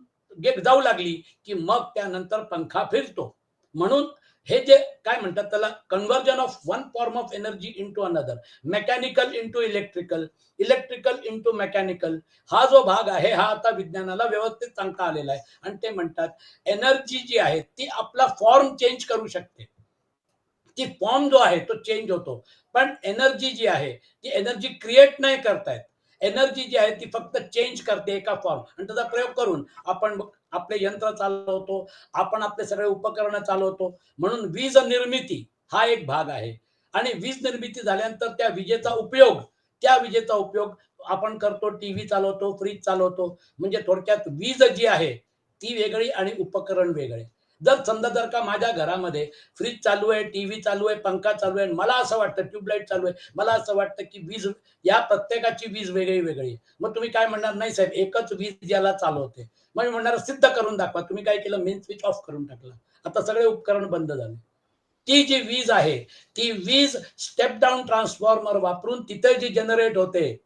जाऊ लागली की मग त्यानंतर पंखा फिरतो. म्हणून हे जे काय म्हणतात त्याला conversion of one form of energy into another, mechanical into electrical, electrical into mechanical, हा जो भाग आहे हा आता विज्ञानाला व्यवस्थित सांगता आलेला आहे. आणि ते म्हणतात एनर्जी जी आहे ती आपला फॉर्म चेंज करू शकते, ती फॉर्म जो आहे तो चेंज होतो, पण एनर्जी जी आहे ती एनर्जी क्रिएट नाही करतायत. एनर्जी जी आहे ती फक्त चेंज करते एका फॉर्म, आणि त्याचा प्रयोग करून आपण आपले यंत्र चालवतो, आपण आपले सगळे उपकरण चालवतो. म्हणून वीज निर्मिती हा एक भाग आहे. आणि वीज निर्मिती झाल्यानंतर त्या विजेचा उपयोग आपण करतो, टीव्ही चालवतो, फ्रीज चालवतो. म्हणजे थोडक्यात वीज जी आहे ती वेगळी आणि उपकरण वेगळे. जर का माझ्या घरामध्ये फ्रीज चालू आहे, टीव्ही चालू आहे, पंखा चालू आहे, मला असं वाटतं ट्यूबलाईट चालू आहे, मला असं वाटतं की वीज, या प्रत्येकाची वीज वेगळी वेगळी. मग तुम्ही काय म्हणणार, नाही साहेब एकच वीज याला चालवते. मग मी म्हणणार सिद्ध करून दाखवा. तुम्ही काय केलं, मेन स्विच ऑफ करून टाकला, आता सगळे उपकरण बंद झाले. ती जी वीज आहे ती वीज स्टेप डाऊन ट्रान्सफॉर्मर वापरून तिथे जी जनरेट होते,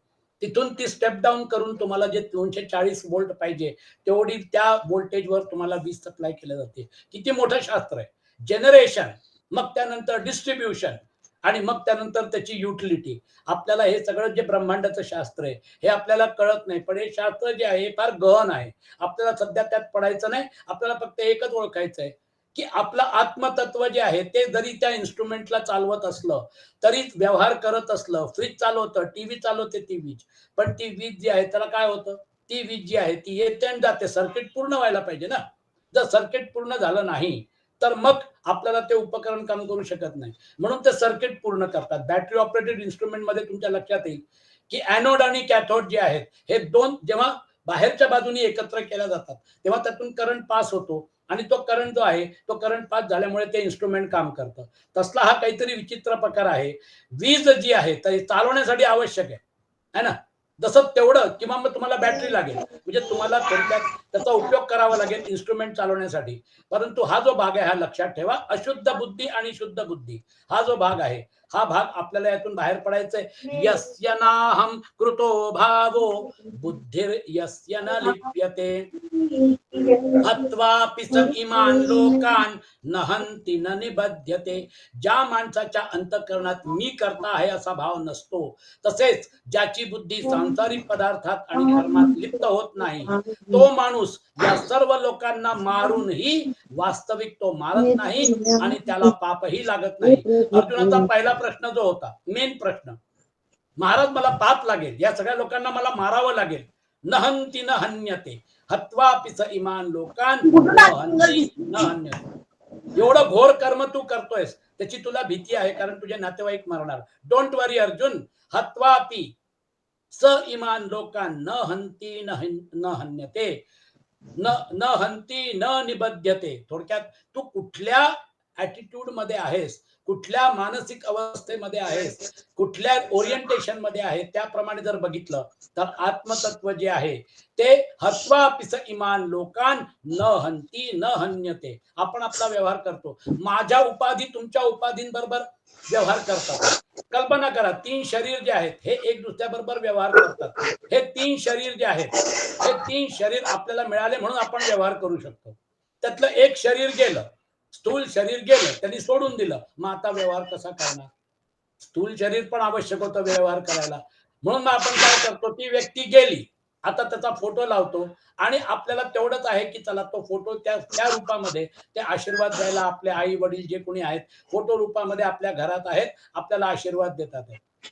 तिथून ती स्टेप डाऊन करून तुम्हाला जे 240 वोल्ट पाहिजे तेवढी त्या व्होल्टेजवर तुम्हाला वीज सप्लाय केली जाते. किती मोठं शास्त्र आहे. जनरेशन, मग त्यानंतर डिस्ट्रीब्युशन, आणि मग त्यानंतर त्याची युटिलिटी. आपल्याला हे सगळं जे ब्रह्मांडाचं शास्त्र आहे हे आपल्याला कळत नाही, पण हे शास्त्र जे आहे फार गहन आहे. आपल्याला सध्या त्यात पडायचं नाही, आपल्याला फक्त एकच ओळखायचं आहे की आपलं आत्मतत्व जे आहे ते जरी त्या इन्स्ट्रुमेंटला चालवत असलं, तरी व्यवहार करत असलं, फ्रीज चालवतं, टीव्ही चालवते ती वीज, पण ती वीज जी आहे त्याला काय होतं, ती वीज जी आहे ती येते आणि जाते. सर्किट पूर्ण व्हायला पाहिजे ना. जर सर्किट पूर्ण झालं नाही तर मग आपल्याला ते उपकरण काम करू शकत नाही. म्हणून ते सर्किट पूर्ण करतात. बॅटरी ऑपरेटेड इन्स्ट्रुमेंट मध्ये तुमच्या लक्षात येईल की एनोड आणि कॅथोड जे आहेत हे दोन जेव्हा बाहेरच्या बाजूने एकत्र केल्या जातात तेव्हा त्यातून करंट पास होतो, आणि तो करंट जो आहे तो करंट पास झाल्यामुळे ते इन्स्ट्रुमेंट काम करतं. तसला हा काहीतरी विचित्र प्रकार आहे. वीज जी आहे तर चालवण्यासाठी आवश्यक आहे ना. जसं तेवढं किंवा मग तुम्हाला बॅटरी लागेल, म्हणजे तुम्हाला थोडक्यात त्याचा उपयोग करावा लागेल इन्स्ट्रुमेंट चालवण्यासाठी. परंतु हा जो भाग आहे हा लक्षात ठेवा, अशुद्ध बुद्धी आणि शुद्ध बुद्धी हा जो भाग आहे हा भाग आपल्याला यातून बाहेर पडायचंय. यस्य नाहं कृतो भावो बुद्धिर यस्य न लिप्यते हत्वापि स इमान लोकान नहंती न निबध्यते. ज्या माणसाच्या अंतःकरणात मी करता आहे असा भाव नसतो, तसेच ज्याची बुद्धी सांसारिक पदार्थात आणि कर्मात लिप्त होत नाही, तो माणूस या सर्व लोकांना मारूनही वास्तविक तो मारत नाही आणि त्याला पापही लागत नाही. अर्जुनाचा पहिला प्रश्न जो होता, मेन प्रश्न, महाराज मला पाप लागेल, या सगळ्या लोकांना मला मारावं लागेल, नहंती न हन्यते हत्वापि स इमान लोकान न हंती न हन्यते. एवढं घोर कर्म तू करतोयस त्याची तुला भीती आहे, कारण तुझे नातेवाईक मरणार. डोंट वरी अर्जुन, हत्वापि स इमान लोकान न हंती न हन्यते, न न हंती न निबध्यते. थोडक्यात तू कुठल्या ऍटिट्यूड मध्ये आहेस, कुठल्या मानसिक अवस्थेमध्ये आहेस, कुठल्या ओरिएंटेशन मध्ये आहे, त्याप्रमाणे जर बघितलं तर आत्मतत्व जे आहे ते हत्वा पिस इमान लोकान न हंती न हन्यते. आपण आपला व्यवहार करतो, माझ्या उपाधी तुमच्या उपाधींबरोबर व्यवहार करतात. कल्पना करा, 3 शरीर जे आहेत हे एक दुसऱ्याबरोबर व्यवहार करतात. हे 3 शरीर जे आहेत हे 3 शरीर आपल्याला मिळाले म्हणून आपण व्यवहार करू शकतो. त्यातलं एक शरीर गेलं, स्थूल शरीर गेलं, त्यांनी सोडून दिलं, मग आता व्यवहार कसा करणार. स्थूल शरीर पण आवश्यक होतं व्यवहार करायला. म्हणून आपण काय करतो, ती व्यक्ती गेली, आता त्याचा फोटो लावतो, आणि आपल्याला तेवढंच आहे की चला तो फोटो त्या त्या रूपामध्ये ते आशीर्वाद द्यायला आपले आई वडील जे कोणी आहेत फोटो रूपामध्ये आपल्या घरात आहेत, आपल्याला आशीर्वाद देतात.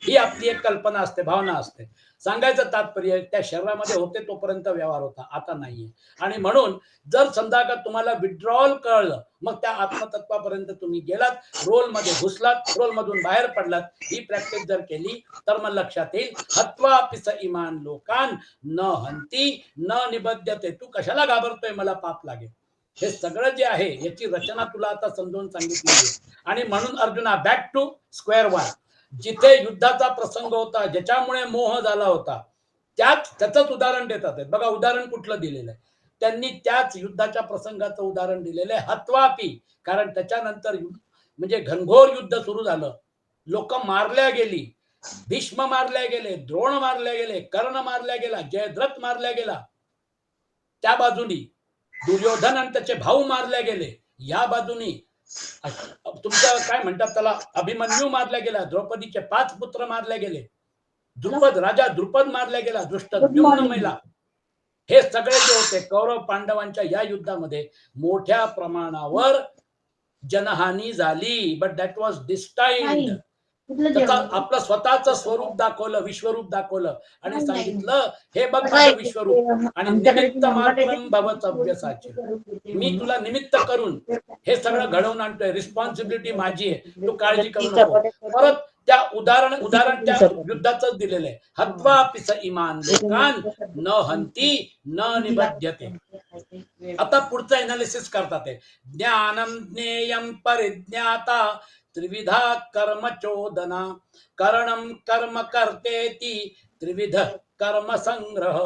ही आपली एक कल्पना असते, भावना असते. सांगायचं तात्पर्य त्या शरीरामध्ये होते तोपर्यंत व्यवहार होता, आता नाहीये. आणि म्हणून जर समजा का तुम्हाला विड्रॉल कळलं, मग त्या आत्मतत्वापर्यंत तुम्ही गेलात, रोलमध्ये घुसलात, रोल मधून बाहेर पडलात, ही प्रॅक्टिस जर केली तर मग लक्षात येईल, हत्वा पिस इमान लोकान न हंती न निबध्यते. तू कशाला घाबरतोय मला पाप लागेल. हे सगळं जे आहे याची रचना तुला आता समजावून सांगितलेली आहे. आणि म्हणून अर्जुना बॅक टू स्क्वेअर वन, जिथे युद्धाचा प्रसंग होता, ज्याच्यामुळे मोह झाला होता, त्याच उदाहरण देतात आहेत. बघा उदाहरण कुठलं दिलेलं आहे, त्यांनी त्याच युद्धाच्या प्रसंगाचं उदाहरण दिलेलं आहे, हत्वापी. कारण त्याच्यानंतर म्हणजे घनघोर युद्ध सुरू झालं, लोक मारल्या गेली, भीष्म मारल्या गेले, द्रोण मारल्या गेले, कर्ण मारल्या गेला, जयद्रथ मारल्या गेला, त्या बाजूनी दुर्योधन आणि त्याचे भाऊ मारले गेले, या बाजूनी तुमचं काय म्हणतात त्याला, अभिमन्यू मारला गेला, द्रौपदीचे 5 पुत्र मारले गेले, द्रुपद राजा द्रुपद मारला गेला, दृष्टद्युम्न मेला. हे सगळे जे होते कौरव पांडवांच्या या युद्धामध्ये मोठ्या प्रमाणावर जनहानी झाली, बट दॅट वॉज डिस्टाइन्ड. त्याचा आपलं स्वतःचं स्वरूप दाखवलं, विश्वरूप दाखवलं आणि सांगितलं, हे बघ माझं विश्वरूप, आणि निमित्त मात्रम भव सव्यसाची, मी तुला निमित्त करून हे सगळं घडवून आणतोय, रिस्पॉन्सिबिलिटी माझी आहे, तू काळजी करू नको. परत त्या उदाहरण त्या युद्धाचं दिलेलं आहे, हत्वा पिस इमान लोकान न हंती न निबध्यते. आता पुढचं एनालिसिस करतात आहे, ज्ञानम ज्ञेयम परिज्ञाता त्रिविधा कर्म चोदना, करणम कर्म करतेती त्रिविध कर्म संग्रह.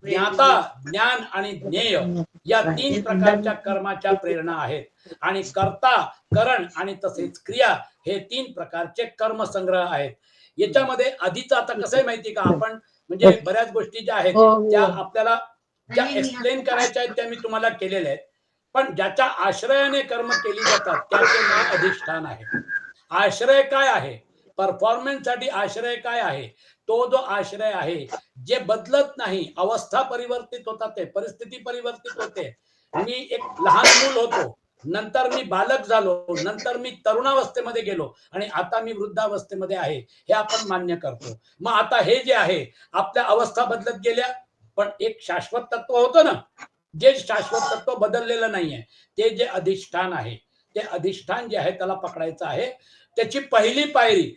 ज्ञाता, ज्ञान आणि ज्ञेय या 3 प्रकारच्या कर्माच्या प्रेरणा आहेत, आणि कर्ता, करण आणि तसेच क्रिया हे 3 प्रकारचे कर्म संग्रह आहेत. याच्यामध्ये आधीच आता कसं आहे माहिती का, आपण म्हणजे बऱ्याच गोष्टी ज्या आहेत त्या आपल्याला ज्या एक्सप्लेन करायच्या आहेत त्या मी तुम्हाला केलेल्या आहेत, पण ज्याच्या आश्रयाने कर्म केली जातात त्याचे नाव अधिष्ठान आहे. आश्रय काय आहे, परफॉर्मन्स साठी आश्रय काय आहे, तो जो आश्रय आहे जे बदलत नाही, अवस्था परिवर्तित होतात, परिस्थिती परिवर्तित होते. मी एक लहान मूल होतो, नंतर मी बालक झालो, नंतर मी तरुणावस्थेमध्ये गेलो आणि आता मी वृद्धावस्थेमध्ये आहे, हे आपण मान्य करतो. मग आता हे जे आहे आपल्या अवस्था बदलत गेल्या, पण एक शाश्वत तत्व होतं ना, जे शाश्वत तत्व बदललेलं नाहीये, ते जे अधिष्ठान आहे, ते अधिष्ठान जे आहे त्याला पकडायचं आहे. त्याची पहिली पायरी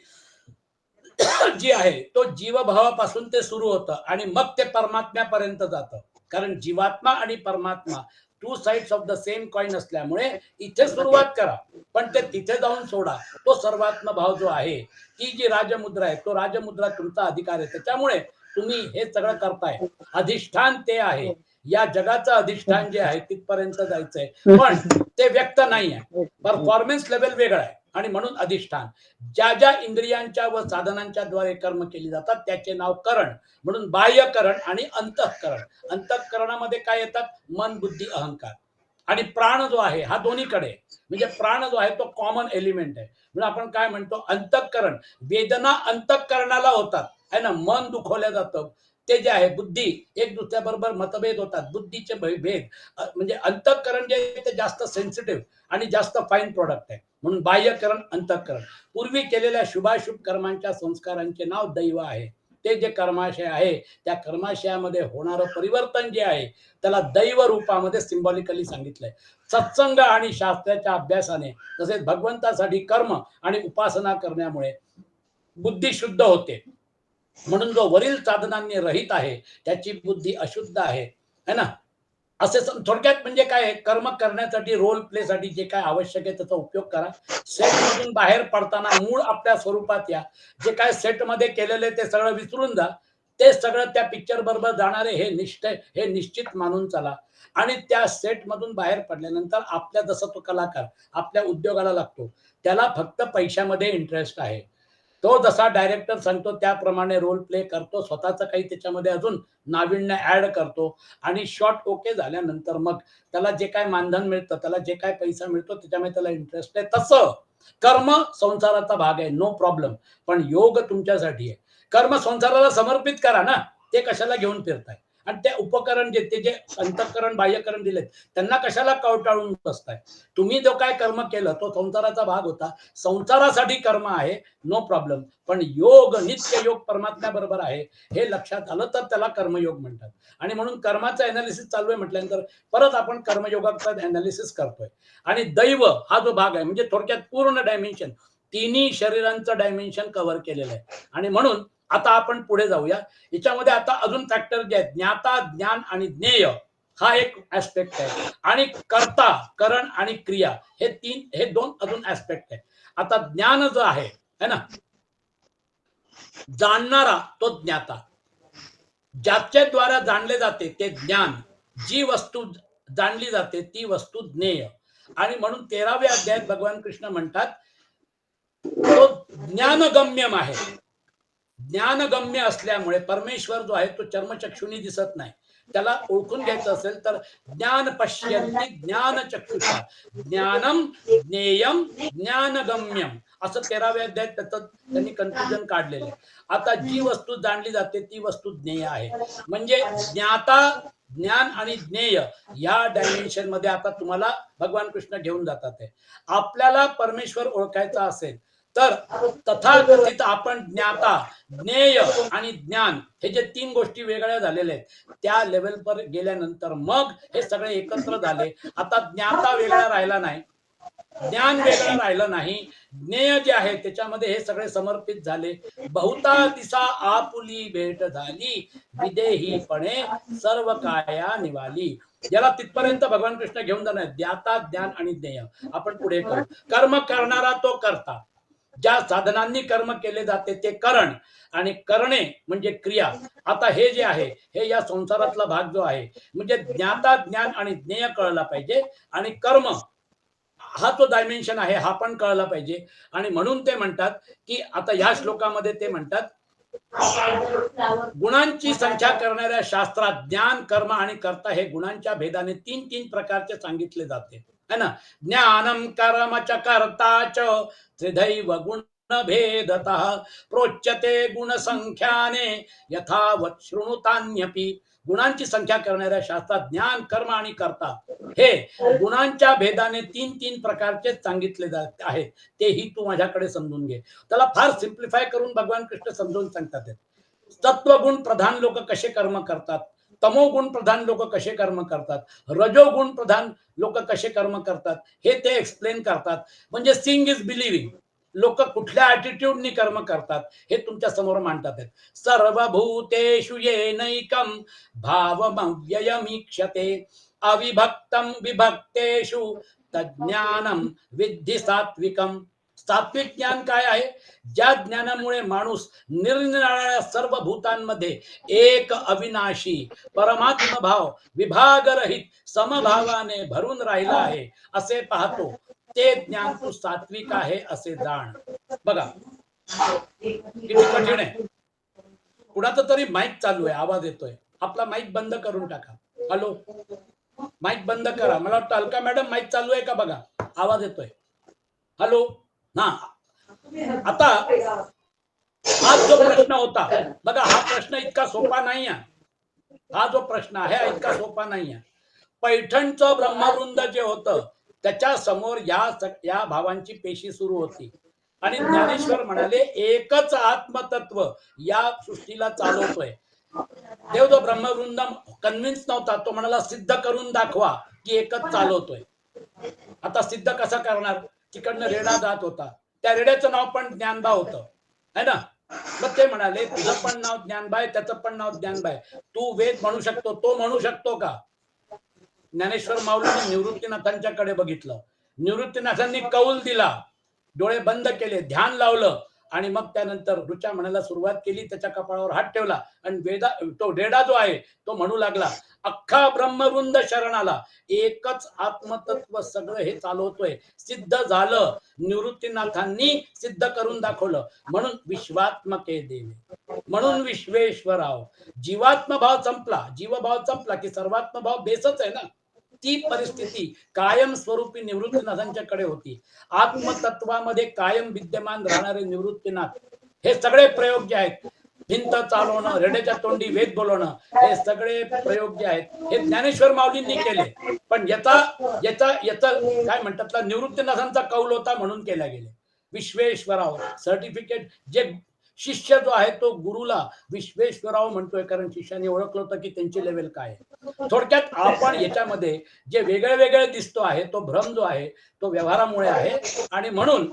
जी आहे तो जीवभावापासून ते सुरू होतं आणि मग ते परमात्म्यापर्यंत जातं. कारण जीवात्मा आणि परमात्मा 2 sides of the same coin असल्यामुळे इथे सुरुवात करा, पण ते तिथे जाऊन सोडा. तो सर्वात्म भाव जो आहे, ती जी राजमुद्रा आहे, तो राजमुद्रा तुमचा अधिकार आहे, त्याच्यामुळे तुम्ही हे सगळं करताय. अधिष्ठान ते आहे, या जगाचं अधिष्ठान जे आहे तिथपर्यंत जायचंय, पण ते व्यक्त नाही आहे, परफॉर्मन्स लेवल वेगळा आहे. आणि म्हणून अधिष्ठान, ज्या ज्या इंद्रियांच्या व साधनांच्या द्वारे कर्म केली जातात त्याचे नाव करण. म्हणून बाह्यकरण आणि अंतःकरण. अंतःकरणामध्ये काय येतात, मन, बुद्धी, अहंकार. आणि प्राण जो आहे हा दोन्हीकडे, म्हणजे प्राण जो आहे तो कॉमन एलिमेंट आहे. म्हणजे आपण काय म्हणतो, अंतःकरण, वेदना अंतःकरणाला होतात आहे ना, मन दुखवलं जातं, ते जे आहे बुद्धी, एक दुसऱ्याबरोबर मतभेद होतात, बुद्धीचे भेद, म्हणजे अंतःकरण जे आहे ते जास्त सेन्सिटिव्ह आणि जास्त फाईन प्रोडक्ट आहे. म्हणून बाह्यकरण, अंतःकरण. पूर्वी केलेल्या शुभाशुभ कर्मांच्या संस्कारांचे नाव दैव आहे. ते जे कर्माशय आहे त्या कर्माशयामध्ये होणारं परिवर्तन जे आहे त्याला दैव रूपामध्ये सिंबॉलिकली सांगितलंय. सत्संग आणि शास्त्राच्या अभ्यासाने तसेच भगवंतासाठी कर्म आणि उपासना करण्यामुळे बुद्धी शुद्ध होते. म्हणून जो वरील साधनांनी रहित आहे त्याची बुद्धी अशुद्ध आहे, है ना. असे थोडक्यात म्हणजे काय, कर्म करण्यासाठी, रोल प्लेसाठी जे काय आवश्यक आहे त्याचा उपयोग करा. सेटमधून बाहेर पडताना मूळ आपल्या स्वरूपात या. जे काय सेटमध्ये केलेले ते सगळं विसरून जा. ते सगळं त्या पिक्चर बरोबर जाणारे हे निश्चित मानून चला. आणि त्या सेटमधून बाहेर पडल्यानंतर आपल्या, जसं तो कलाकार आपल्या उद्योगाला लागतो, त्याला फक्त पैशामध्ये इंटरेस्ट आहे. तो जसा डायरेक्टर सांगतो त्याप्रमाणे रोल प्ले करतो, स्वतःचं काही त्याच्यामध्ये अजून नाविन्य ऍड करतो, आणि शॉट ओके झाल्यानंतर मग त्याला जे काय मानधन मिळतं, त्याला जे काय पैसा मिळतो त्याच्यामध्ये त्याला इंटरेस्ट आहे. तसं कर्म संसाराचा भाग आहे, नो प्रॉब्लेम, पण योग तुमच्यासाठी आहे. कर्म संसाराला समर्पित करा ना, ते कशाला घेऊन फिरताय, आणि ते उपकरण जे ते जे अंतःकरण बाह्यकरण दिलेत त्यांना कशाला कवटाळून बसताय. तुम्ही जो काय कर्म केलं तो संसाराचा भाग होता, संसारासाठी कर्म आहे, नो प्रॉब्लेम, पण योग, नित्य योग परमात्म्या बरोबर आहे हे लक्षात आलं तर त्याला कर्मयोग म्हणतात. आणि म्हणून कर्माचं अनालिसिस चालू आहे म्हटल्यानंतर परत आपण कर्मयोगाचं अनालिसिस करतोय. आणि दैव हा जो भाग आहे म्हणजे थोडक्यात पूर्ण डायमेन्शन, तिन्ही शरीरांचं डायमेन्शन कव्हर केलेलं आहे. आणि म्हणून आता आपण पुढे जाऊया. याच्यामध्ये आता अजून फॅक्टर जे आहेत, ज्ञाता, ज्ञान आणि ज्ञेय, हा एक ऍस्पेक्ट आहे. आणि कर्ता, करण आणि क्रिया हे दोन अजून ऍस्पेक्ट आहे. आता ज्ञान जो आहे है ना, जाणणारा तो ज्ञाता, ज्याच्या द्वारा जाणले जाते ते ज्ञान, जी वस्तू जाणली जाते ती वस्तू ज्ञेय. आणि म्हणून 13व्या अध्यायात भगवान कृष्ण म्हणतात तो ज्ञानगम्यम आहे. ज्ञानगम्य असल्यामुळे परमेश्वर जो आहे तो चर्मचक्षुनी दिसत नाही. त्याला ओळखून घ्यायचं असेल तर ज्ञान पश्यन्ति ज्ञान चक्षुषा, ज्ञानम ज्ञेयम ज्ञानगम्यम, असं 13व्या अध्यायात त्याचं त्यांनी कन्क्लुजन काढलेलं आहे. आता जी वस्तू जाणली जाते ती वस्तू ज्ञेय आहे. म्हणजे ज्ञाता, ज्ञान आणि ज्ञेय या डायमेन्शन मध्ये आता तुम्हाला भगवान कृष्ण घेऊन जातात आहे. आपल्याला परमेश्वर ओळखायचा असेल तर तथाकथित आपण ज्ञाता, ज्ञेय आणि ज्ञान हे जे तीन गोष्टी वेगळ्या झालेल्या आहेत त्या लेवलवर गेल्यानंतर मग हे सगळे एकत्र झाले. आता ज्ञाता वेगळा राहिला नाही, ज्ञान वेगळं राहिलं नाही, ज्ञेय जे आहे त्याच्यामध्ये हे सगळे समर्पित झाले. बहुता दिसा आपुली भेट झाली, विदेहीपणे सर्व काया निवाली. याला तिथपर्यंत भगवान कृष्ण घेऊन जाणार, ज्ञाता, ज्ञान आणि ज्ञेय. आपण पुढे करू. कर्म करणारा तो करता, ज्या साधनांनी कर्म केले जाते ते करण, आणि करणे म्हणजे क्रिया. आता हे जे आहे हे या संसारातला भाग जो आहे, म्हणजे ज्ञाता, ज्ञान आणि ज्ञेय कळला पाहिजे, आणि कर्म हा तो डायमेन्शन आहे हा पण कळला पाहिजे. आणि म्हणून ते म्हणतात की आता या श्लोकामध्ये ते म्हणतात गुणांची संख्या करणाऱ्या शास्त्रात ज्ञान, कर्म आणि कर्ता हे गुणांच्या भेदाने तीन तीन प्रकारचे सांगितले जाते है ना. ज्ञानम कर्म च कर्ता च त्रिदैव गुण भेदतः प्रोच्यते गुण संख्याने यथावत शृणुतान्यपि. गुणांची संख्या करणाऱ्या शास्त्रात ज्ञान, कर्म आणि कर्ता हे गुणांच्या भेदाने तीन तीन प्रकारचे सांगितले जात आहेत. तेही तू माझ्याकडे समजून घे. त्याला फार सिम्प्लिफाय करून भगवान कृष्ण समजून सांगतात. सत्वगुण प्रधान लोक कसे कर्म करतात, तमोगुण प्रधान लोक कसे कर्म करतात, रजोगुण प्रधान लोक कसे कर्म करतात हे ते एक्सप्लेन करतात. म्हणजे सिंग इज बिलिव्हिंग, लोक कुठल्या ऍटिट्यूडनी कर्म करतात हे तुमच्या समोर मांडतात. सर्वभूतेषु येनैकं भावमव्ययमीक्षते अविभक्तं विभक्तेषु तज्ज्ञानं विद्धि सात्विकम. सात्विक ज्ञान काय आहे? ज्या ज्ञानामुळे माणूस निरनिराळ्या सर्व भूतांमध्ये एक अविनाशी परमात्म भाव विभागरहित समभावाने भरून राहिला आहे असे पाहतो. ते ज्ञान तू सात्विक आहे असे जाण. बघा किती कठीण आहे. कुणाचं तरी माईक चालू आहे, आवाज येतोय. आपला माईक बंद करून टाका. हॅलो, माईक बंद करा. मला वाटतं अलका मॅडम माईक चालू आहे का बघा, आवाज येतोय. हॅलो ना. आता हा जो प्रश्न होता बघा, हा प्रश्न इतका सोपा नाही आहे. हा जो प्रश्न आहे इतका सोपा नाही आहे. पैठणचं ब्रह्मवृंद जे होतं त्याच्या समोर या भावांची पेशी सुरू होती आणि ज्ञानेश्वर म्हणाले एकच आत्मतत्व या सृष्टीला चालवतोय. देव जो ब्रह्मवृंद कन्व्हिन्स नव्हता, तो म्हणाला सिद्ध करून दाखवा की एकच चालवतोय. आता सिद्ध कसं करणार? तिकडनं रेडा जात होता, त्या रेड्याचं नाव पण ज्ञानबा होतं है ना. मग ते म्हणाले तुझं पण नाव ज्ञानबाय, त्याचं पण नाव ज्ञानबाय, तू वेद म्हणू शकतो, तो म्हणू शकतो का? ज्ञानेश्वर माऊलींनी निवृत्तीनाथांच्याकडे बघितलं, निवृत्तीनाथांनी कौल दिला, डोळे बंद केले, ध्यान लावलं आणि मग त्यानंतर ऋचा म्हणायला सुरुवात केली, त्याच्या कपाळावर हात ठेवला आणि वेदा तो रेडा जो आहे तो म्हणू लागला अख्खा ब्रह्मवृंद शरणाला, एकच आत्मतत्व सगळं हे चालवतोय. सिद्ध झालं, निवृत्तीनाथांनी सिद्ध करून दाखवलं. म्हणून विश्वात्मके देवे, म्हणून विश्वेश्वराव. जीवात्म भाव संपला, जीवभाव संपला की सर्वात्म भाव बेसच आहे ना. ती परिस्थिती कायम स्वरूपी निवृत्तीनाथांच्याकडे होती. आत्मतत्वामध्ये कायम विद्यमान राहणारे निवृत्तीनाथ हे सगळे प्रयोग जे आहेत, भिंत चालवणं, रेड्याच्या तोंडी वेद बोलवणं, हे सगळे प्रयोग जे आहेत हे ज्ञानेश्वर माऊलींनी केले. पण याचा काय म्हणतात, निवृत्तीनाथांचा कौल होता म्हणून केल्या गेले. विश्वेश्वराव सर्टिफिकेट, जे शिष्य जो आहे तो गुरुला विश्वेश्वराव म्हणतोय कारण शिष्याने ओळखलं होतं की त्यांची लेवल काय आहे. थोडक्यात आपण याच्यामध्ये जे वेगळे वेगळे दिसतो आहे तो भ्रम जो आहे तो व्यवहारामुळे आहे. आणि म्हणून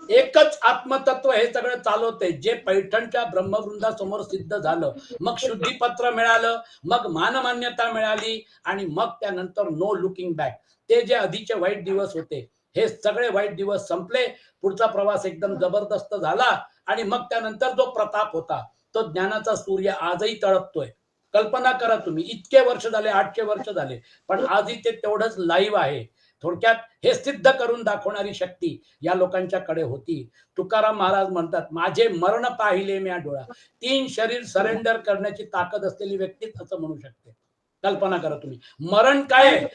एकच आत्मतत्व हे सगळं चालवते, जे पैठणच्या ब्रह्मवृंदासमोर सिद्ध झालं. मग शुद्धीपत्र मिळालं, मग मानमान्यता मिळाली आणि मग त्यानंतर नो लुकिंग बॅक. ते जे आधीचे वाईट दिवस होते, हे सगळे वाईट दिवस संपले. पुढचा प्रवास एकदम जबरदस्त झाला आणि मग त्यानंतर जो प्रताप होता, तो ज्ञानाचा सूर्य आजही तळपतोय. कल्पना करा तुम्ही, इतके वर्ष झाले, 800 वर्ष झाले, पण आजही ते तेवढंच लाईव्ह आहे. थोडक्यात हे सिद्ध करून दाखवणारी शक्ती या लोकांच्याकडे होती. तुकाराम महाराज म्हणतात, माझे मरण पाहिले म्या डोळा. 3 शरीर सरेंडर करण्याची ताकद असलेली व्यक्तीच असं म्हणू शकते. कल्पना करा तुम्ही, मरण काय आहे?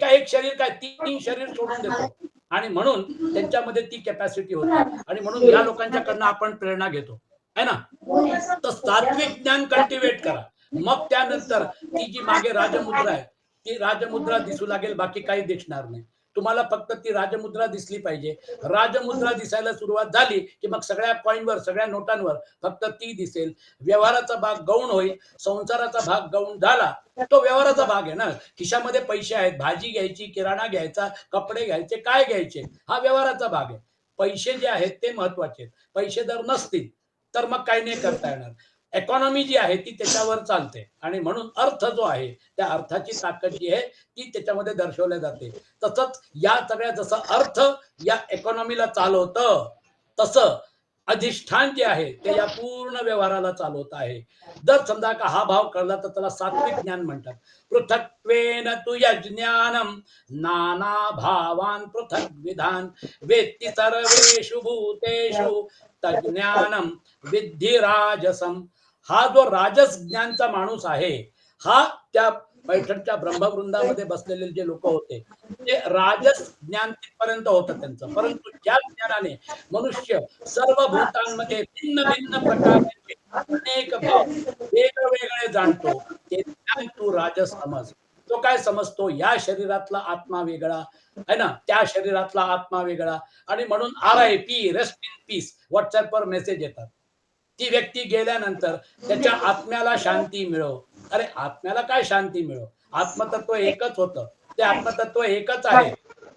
एक शरीर काय, 3 शरीर सोडून देतो. आणि म्हणून त्यांच्यामध्ये ती कॅपॅसिटी होती आणि म्हणून या लोकांच्याकडनं आपण प्रेरणा घेतो, है ना. तर सात्विक ज्ञान कल्टिवेट करा. मग त्यानंतर ती जी मागे राजमुद्रा आहे, ती राजमुद्रा दिसू लागेल, बाकी काही दिसणार नाही. तुम्हाला फक्त ती राजमुद्रा दिसली पाहिजे. राजमुद्रा दिसायला सुरुवात झाली की मग सगळ्या कॉइनवर, सगळ्या नोटांवर फक्त ती दिसेल. व्यवहाराचा भाग गौण होईल. संसाराचा भाग गौण झाला, तो व्यवहाराचा भाग आहे ना. खिशामध्ये पैसे आहेत, भाजी घ्यायची, किराणा घ्यायचा, कपडे घ्यायचे, काय घ्यायचे, हा व्यवहाराचा भाग आहे. पैसे जे आहेत ते महत्वाचे. पैसे जर नसतील तर मग काही नाही करता येणार. इकॉनॉमी जी आहे ती त्याच्यावर चालते आणि म्हणून अर्थ जो आहे, त्या अर्थाची ताकद जी आहे ती त्याच्यामध्ये दर्शवल्या जाते. तसंच या सगळ्या, जसं अर्थ या इकॉनॉमीला चालवतं, तसं अधिष्ठान जे आहे ते या पूर्ण व्यवहाराला चालवत आहे. जर समजा का हा भाव कळला तर त्याला सात्विक ज्ञान म्हणतात. पृथक्त्वेन तु यज्ञानम नाना भावान पृथक विधान वेत्ती सर्वेषु भूतेषु तज्ज्ञानम विद्धी राजसम. हा जो राजस ज्ञानचा माणूस आहे, हा त्या पैठणच्या ब्रह्मवृंदामध्ये बसलेले जे लोक होते, ते राजस ज्ञान तिथपर्यंत होतं त्यांचं. परंतु ज्या ज्ञानाने मनुष्य सर्व भूतांमध्ये भिन्न भिन्न प्रकारचे अनेक भाव वेगवेगळे जाणतो, ते ज्ञान तू राजस समज. तो काय समजतो, या शरीरातला आत्मा वेगळा आहे ना, त्या शरीरातला आत्मा वेगळा. आणि म्हणून RIP, रेस्ट इन पीस, व्हॉट्सअपवर मेसेज येतात. ती व्यक्ती गेल्यानंतर त्याच्या आत्म्याला शांती मिळो. अरे आत्म्याला काय शांती मिळो, आत्मतत्व एकच होतं. ते आत्मतत्व एकच आहे.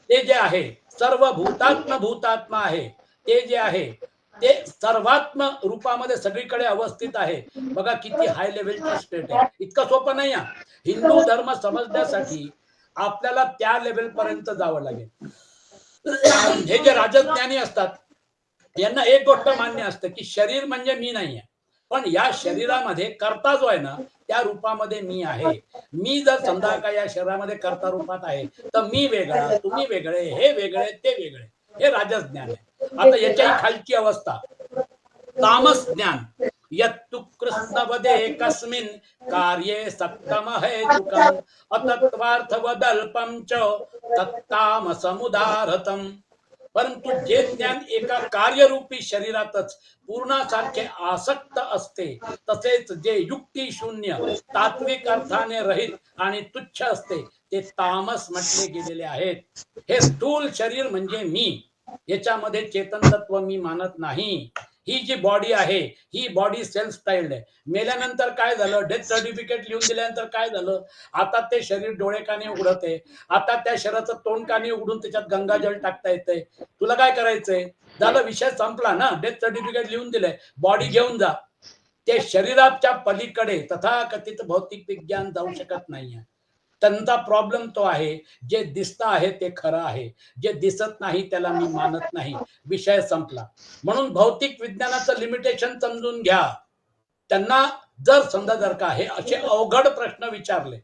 ते जे आहे सर्व भूतात्म भूतात्मा आहे, ते जे आहे ते सर्वात्म रूपामध्ये सगळीकडे अवस्थित आहे. बघा किती हाय लेवलची स्टेट आहे. इतकं सोपं नाही. हिंदू धर्म समजण्यासाठी आपल्याला त्या लेवल पर्यंत जावं लागेल. हे जे राजज्ञानी असतात, यांना एक गोष्ट मान्य असतं की शरीर म्हणजे मी नाही आहे, पण या शरीरामध्ये कर्ता जो आहे ना, त्या रूपामध्ये मी आहे. मी जर समजा का या शरीरामध्ये कर्ता रूपात आहे, तर मी वेगळा, तुम्ही वेगळे, हे वेगळे, ते वेगळे. हे राजज्ञान आहे. आता याच्याही खालची अवस्था तामस ज्ञान. यत्तु कृष्णवदे कस्मिन् कार्ये सक्तम हेतुकम् अतत्वार्थवदल्पं च तत्तामसमुदाहृतम्. परंतु जे ज्ञान एका कार्यरूपी शरीरातच पूर्णासारखे आसक्त असते, तसेच जे युक्ती शून्य, तात्विक अर्थाने रहित आणि तुच्छ असते, ते तामस म्हटले गेलेले आहेत. हे स्थूल शरीर म्हणजे मी, याच्यामध्ये चेतन तत्व मी मानत नाही. ही जी बॉडी आहे, ही बॉडी सेल्फ स्टाईल्ड आहे. मेल्यानंतर काय झालं, डेथ सर्टिफिकेट लिहून दिल्यानंतर काय झालं, आता ते शरीर डोळे काने उघडत आहे. आता त्या शरीराचं तोंड काने उघडून त्याच्यात गंगाजल टाकता येतंय. तुला काय करायचंय, झालं, विषय संपला ना. डेथ सर्टिफिकेट लिहून दिलंय, बॉडी घेऊन जा. ते शरीराच्या पलीकडे तथाकथित भौतिक विज्ञान जाऊ शकत नाहीये. त्यांचा प्रॉब्लेम तो आहे, जे दिसतं आहे ते खरं आहे, जे दिसत नाही त्याला मी मानत नाही. विषय संपला. म्हणून भौतिक विज्ञानाचं लिमिटेशन समजून घ्या. त्यांना जर समजा जर का हे असे अवघड प्रश्न विचारले,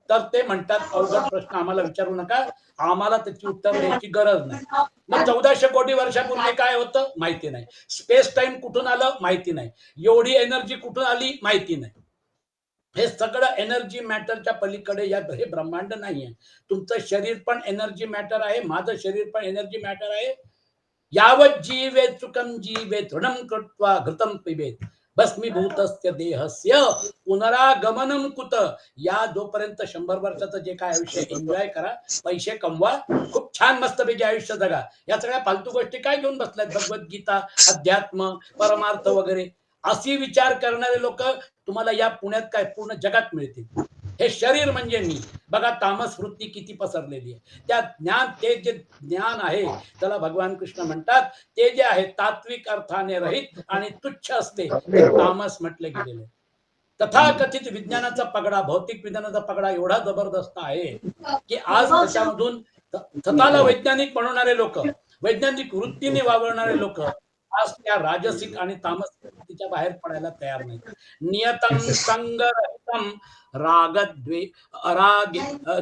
तर ते म्हणतात अवघड प्रश्न आम्हाला विचारू नका, आम्हाला त्याची उत्तर द्यायची गरज नाही. मग 1400 कोटी वर्षापूर्वी काय होतं माहिती नाही. स्पेस टाइम कुठून आलं माहिती नाही. एवढी एनर्जी कुठून आली माहिती नाही. हे सगळं एनर्जी मॅटरच्या पलीकडे या हे ब्रह्मांड नाहीये. तुमचं शरीर पण एनर्जी मॅटर आहे, माझं शरीर पण एनर्जी मॅटर आहे. यावत जीवेत सुखम जीवेत ऋणम कृत्वा घृतम पिबेत भस्मीभूतस्य देहस्य पुनरागमनम कुत. या जोपर्यंत 100 वर्षाचं जे काय आयुष्य एन्जॉय करा, पैसे कमवा, खूप छान मस्तपैकी आयुष्य जगा. या सगळ्या फालतू गोष्टी काय घेऊन बसल्यात, भगवद्गीता, अध्यात्म, परमार्थ वगैरे अशी विचार करणारे लोक तुम्हाला या पुण्यात काय पूर्ण जगात मिळतील. हे शरीर म्हणजे मी. बघा तामस वृत्ती किती पसरलेली आहे. त्या ज्ञान, ते जे ज्ञान आहे त्याला भगवान कृष्ण म्हणतात, ते जे आहे तात्विक अर्थाने रहित आणि तुच्छ असते, ते तामस म्हटले गेलेले. तथाकथित विज्ञानाचा पगडा, भौतिक विज्ञानाचा पगडा एवढा जबरदस्त आहे की आज त्याच्यामधून स्वतःला वैज्ञानिक बनवणारे लोक, वैज्ञानिक वृत्तीने वावरणारे लोक आज त्या राजसिक आणि तामसिक वृत्तीच्या बाहेर पडायला तयार नाहीत. नियतम संगरहितम रागद्वे अराग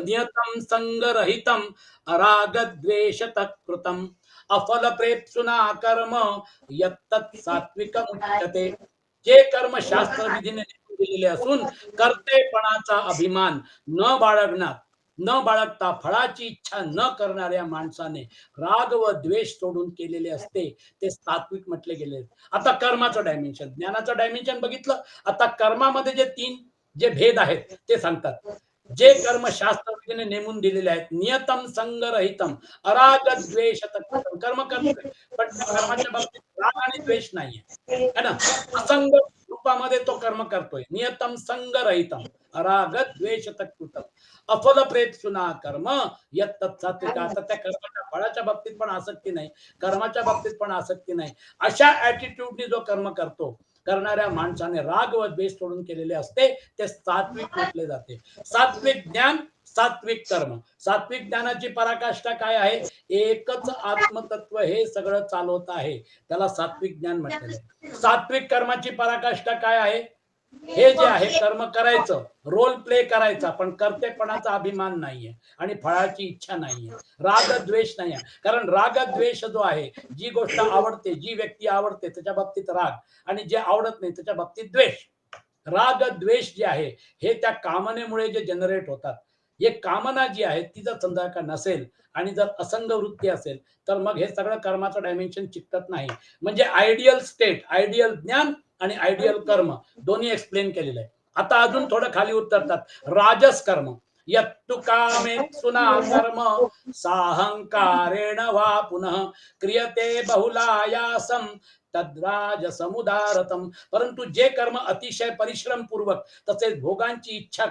नियतम संगरहितम अरागद्वेषतकृतम अफल प्रेप्सुना कर्म यत्तत् सात्विकमुच्यते. जे कर्म शास्त्र विधीने दिलेले असून कर्तेपणाचा अभिमान न बाळगता फळाची इच्छा न करणाऱ्या माणसाने राग व द्वेष सोडून केलेले असते, ते सात्विक म्हटले गेले. आता कर्माचं डायमेन्शन, ज्ञानाचं डायमेन्शन बघितलं. आता कर्मामध्ये जे तीन जे भेद आहेत ते सांगतात. जे कर्म शास्त्रविधीने नेमून दिलेले आहेत, नियतम संगरहितम अराग द्वेष कर्म करतोय, पण त्या कर्माच्या बाबतीत राग आणि द्वेष नाहीये, है ना. असंग रूपामध्ये तो कर्म करतोय. नियतम संगरहितम अराग द्वेष अफल प्रेत सुना कर्म यत् सात्विक. आता त्या कर्माच्या फळाच्या बाबतीत पण आसक्ती नाही, कर्माच्या बाबतीत पण आसक्ती नाही. अशा ऍटिट्यूडने जो कर्म करतो, करणाऱ्या माणसाने राग व द्वेष सोडून केलेले असते, ते सात्विक म्हटले जाते. सात्विक ज्ञान, सात्विक कर्म. सात्विक ज्ञानाची पराकाष्ठा काय आहे? एकच आत्मतत्व हे सगळं चालवत आहे, त्याला सात्विक ज्ञान म्हटलेलं आहे. सात्विक कर्माची पराकाष्ठा काय आहे? हे जे आहे कर्म करायचं, रोल प्ले करायचा, पण कर्तेपणाचा अभिमान नाहीये आणि फळाची इच्छा नाहीये, राग द्वेष नाहीये. कारण राग द्वेष जो आहे, जी गोष्ट आवडते, जी व्यक्ती आवडते त्याच्या बाबतीत राग, आणि जे आवडत नाही त्याच्या बाबतीत द्वेष. राग द्वेष जे आहे हे त्या कामनेमुळे जे जनरेट होतात. हे कामना जी आहे ती जर समजा का नसेल आणि जर असंग वृत्ती असेल, तर मग हे सगळं कर्माचं डायमेन्शन चिकटत नाही. म्हणजे आयडियल स्टेट, आयडियल ज्ञान आणि आयडियल कर्म दोन्ही एक्सप्लेन केलेलं आहे. आता अजून थोडं खाली उतरतात. राजस कर्म, यत्तु कामेत्सुना कर्म साहंकारेण वा पुनः क्रियते बहुलायासम तद्राजसमुदारतम. परंतु जे कर्म अतिशय परिश्रम पूर्वक तसेच भोगांची इच्छा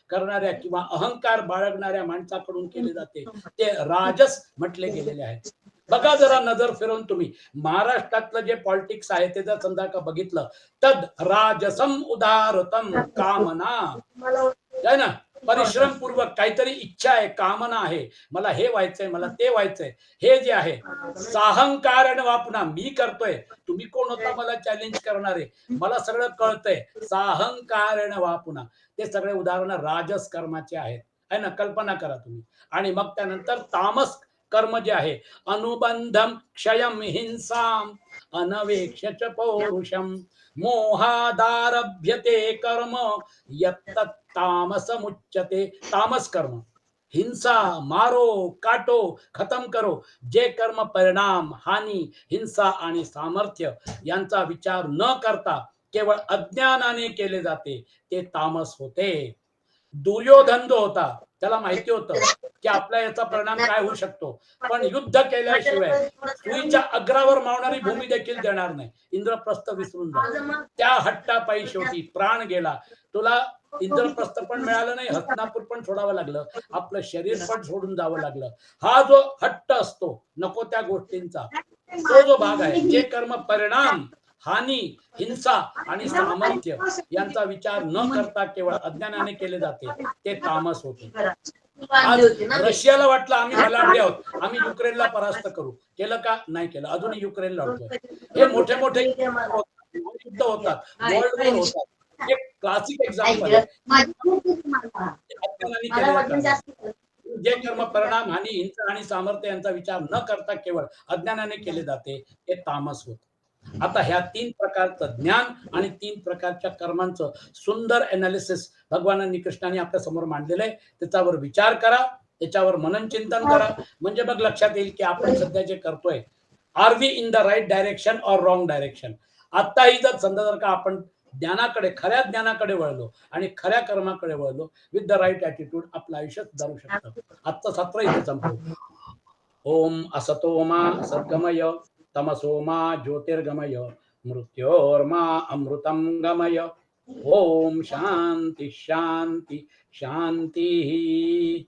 करणाऱ्या किंवा अहंकार बाळगणाऱ्या माणसाकडून केले जाते, ते राजस म्हटले गेलेले आहेत. बघा जरा नजर फिरवून तुम्ही, महाराष्ट्रातलं जे पॉलिटिक्स आहे ते जर समजा का बघितलं, तद राजसम उदारतम कामना, है ना. परिश्रम पूर्वक काहीतरी इच्छा आहे, कामना आहे, मला हे व्हायचंय, मला ते व्हायचंय, हे जे आहे साहंकार वापना, मी करतोय, तुम्ही कोण होता मला चॅलेंज करणारे, मला सगळं कळतंय, साहंकार वापना. ते सगळे उदाहरण राजस कर्माचे आहेत, है ना. कल्पना करा तुम्ही. आणि मग त्यानंतर तामस कर्म जे आहे, अनुबंधम क्षयम हिंसाम अनवेक्ष पौरुषम मोहादारभ्यते कर्म यत्तत् तामसमुच्यते. तामस कर्म, हिंसा, मारो काटो, खत्म करो, जे कर्म परिणाम, हानी, हिंसा आणि सामर्थ्य यांचा विचार न करता केवळ अज्ञानाने केले जाते, ते तामस होते. दुर्योधन जो होता त्याला माहिती होतं की आपल्या याचा परिणाम काय होऊ शकतो, पण युद्ध केल्याशिवाय सुईच्या अग्रावर मावणारी भूमी देखील देणार नाही. इंद्रप्रस्थ विसरून जा. त्या हट्टापायी शेवटी प्राण गेला. तुला इंद्रप्रस्थ पण मिळालं नाही, हस्तिनापूर पण सोडावं लागलं, आपलं शरीर पण सोडून जावं लागलं. हा जो हट्ट असतो नको त्या गोष्टींचा, तो जो भाग आहे, जे कर्म परिणाम, हानी, हिंसा आणि सामर्थ्य यांचा विचार न करता केवळ अज्ञानाने केले जाते, ते तामस होते. आज रशियाला वाटलं आम्ही बलाढ्य आहोत, आम्ही युक्रेनला परास्त करू, केलं का? नाही केलं, अजूनही युक्रेन लढतोय. हे मोठे मोठे युद्ध होतात, वर्ल्ड वॉर होतात. एक क्लासिक एक्झाम्पल आहे. अज्ञानाने केलेल्या कर्माचं. जे कर्म परिणाम, हानी, हिंसा आणि सामर्थ्य यांचा विचार न करता केवळ अज्ञानाने केले जाते, ते तामस होत. आता ह्या तीन प्रकारचं ज्ञान आणि तीन प्रकारच्या कर्मांचं सुंदर एनालिसिस भगवानांनी, कृष्णाने आपल्या समोर मांडलेलं आहे. त्याच्यावर विचार करा, त्याच्यावर मनन चिंतन करा, म्हणजे मग लक्षात येईल की आपण सध्या जे करतोय, are we in the right direction or wrong direction. आताही जर समजा जर का आपण ज्ञानाकडे, खऱ्या ज्ञानाकडे वळलो आणि खऱ्या कर्माकडे वळलो विथ द राईट ॲटिट्यूड, आपलं आयुष्य सुधारू शकतं. आजचं सत्र इथे संपवू. ओम असतो मा सद्गमय तमसो मा ज्योतिर्गमय मृत्योर्मा अमृतं गमय ओम शांति शांति शांति।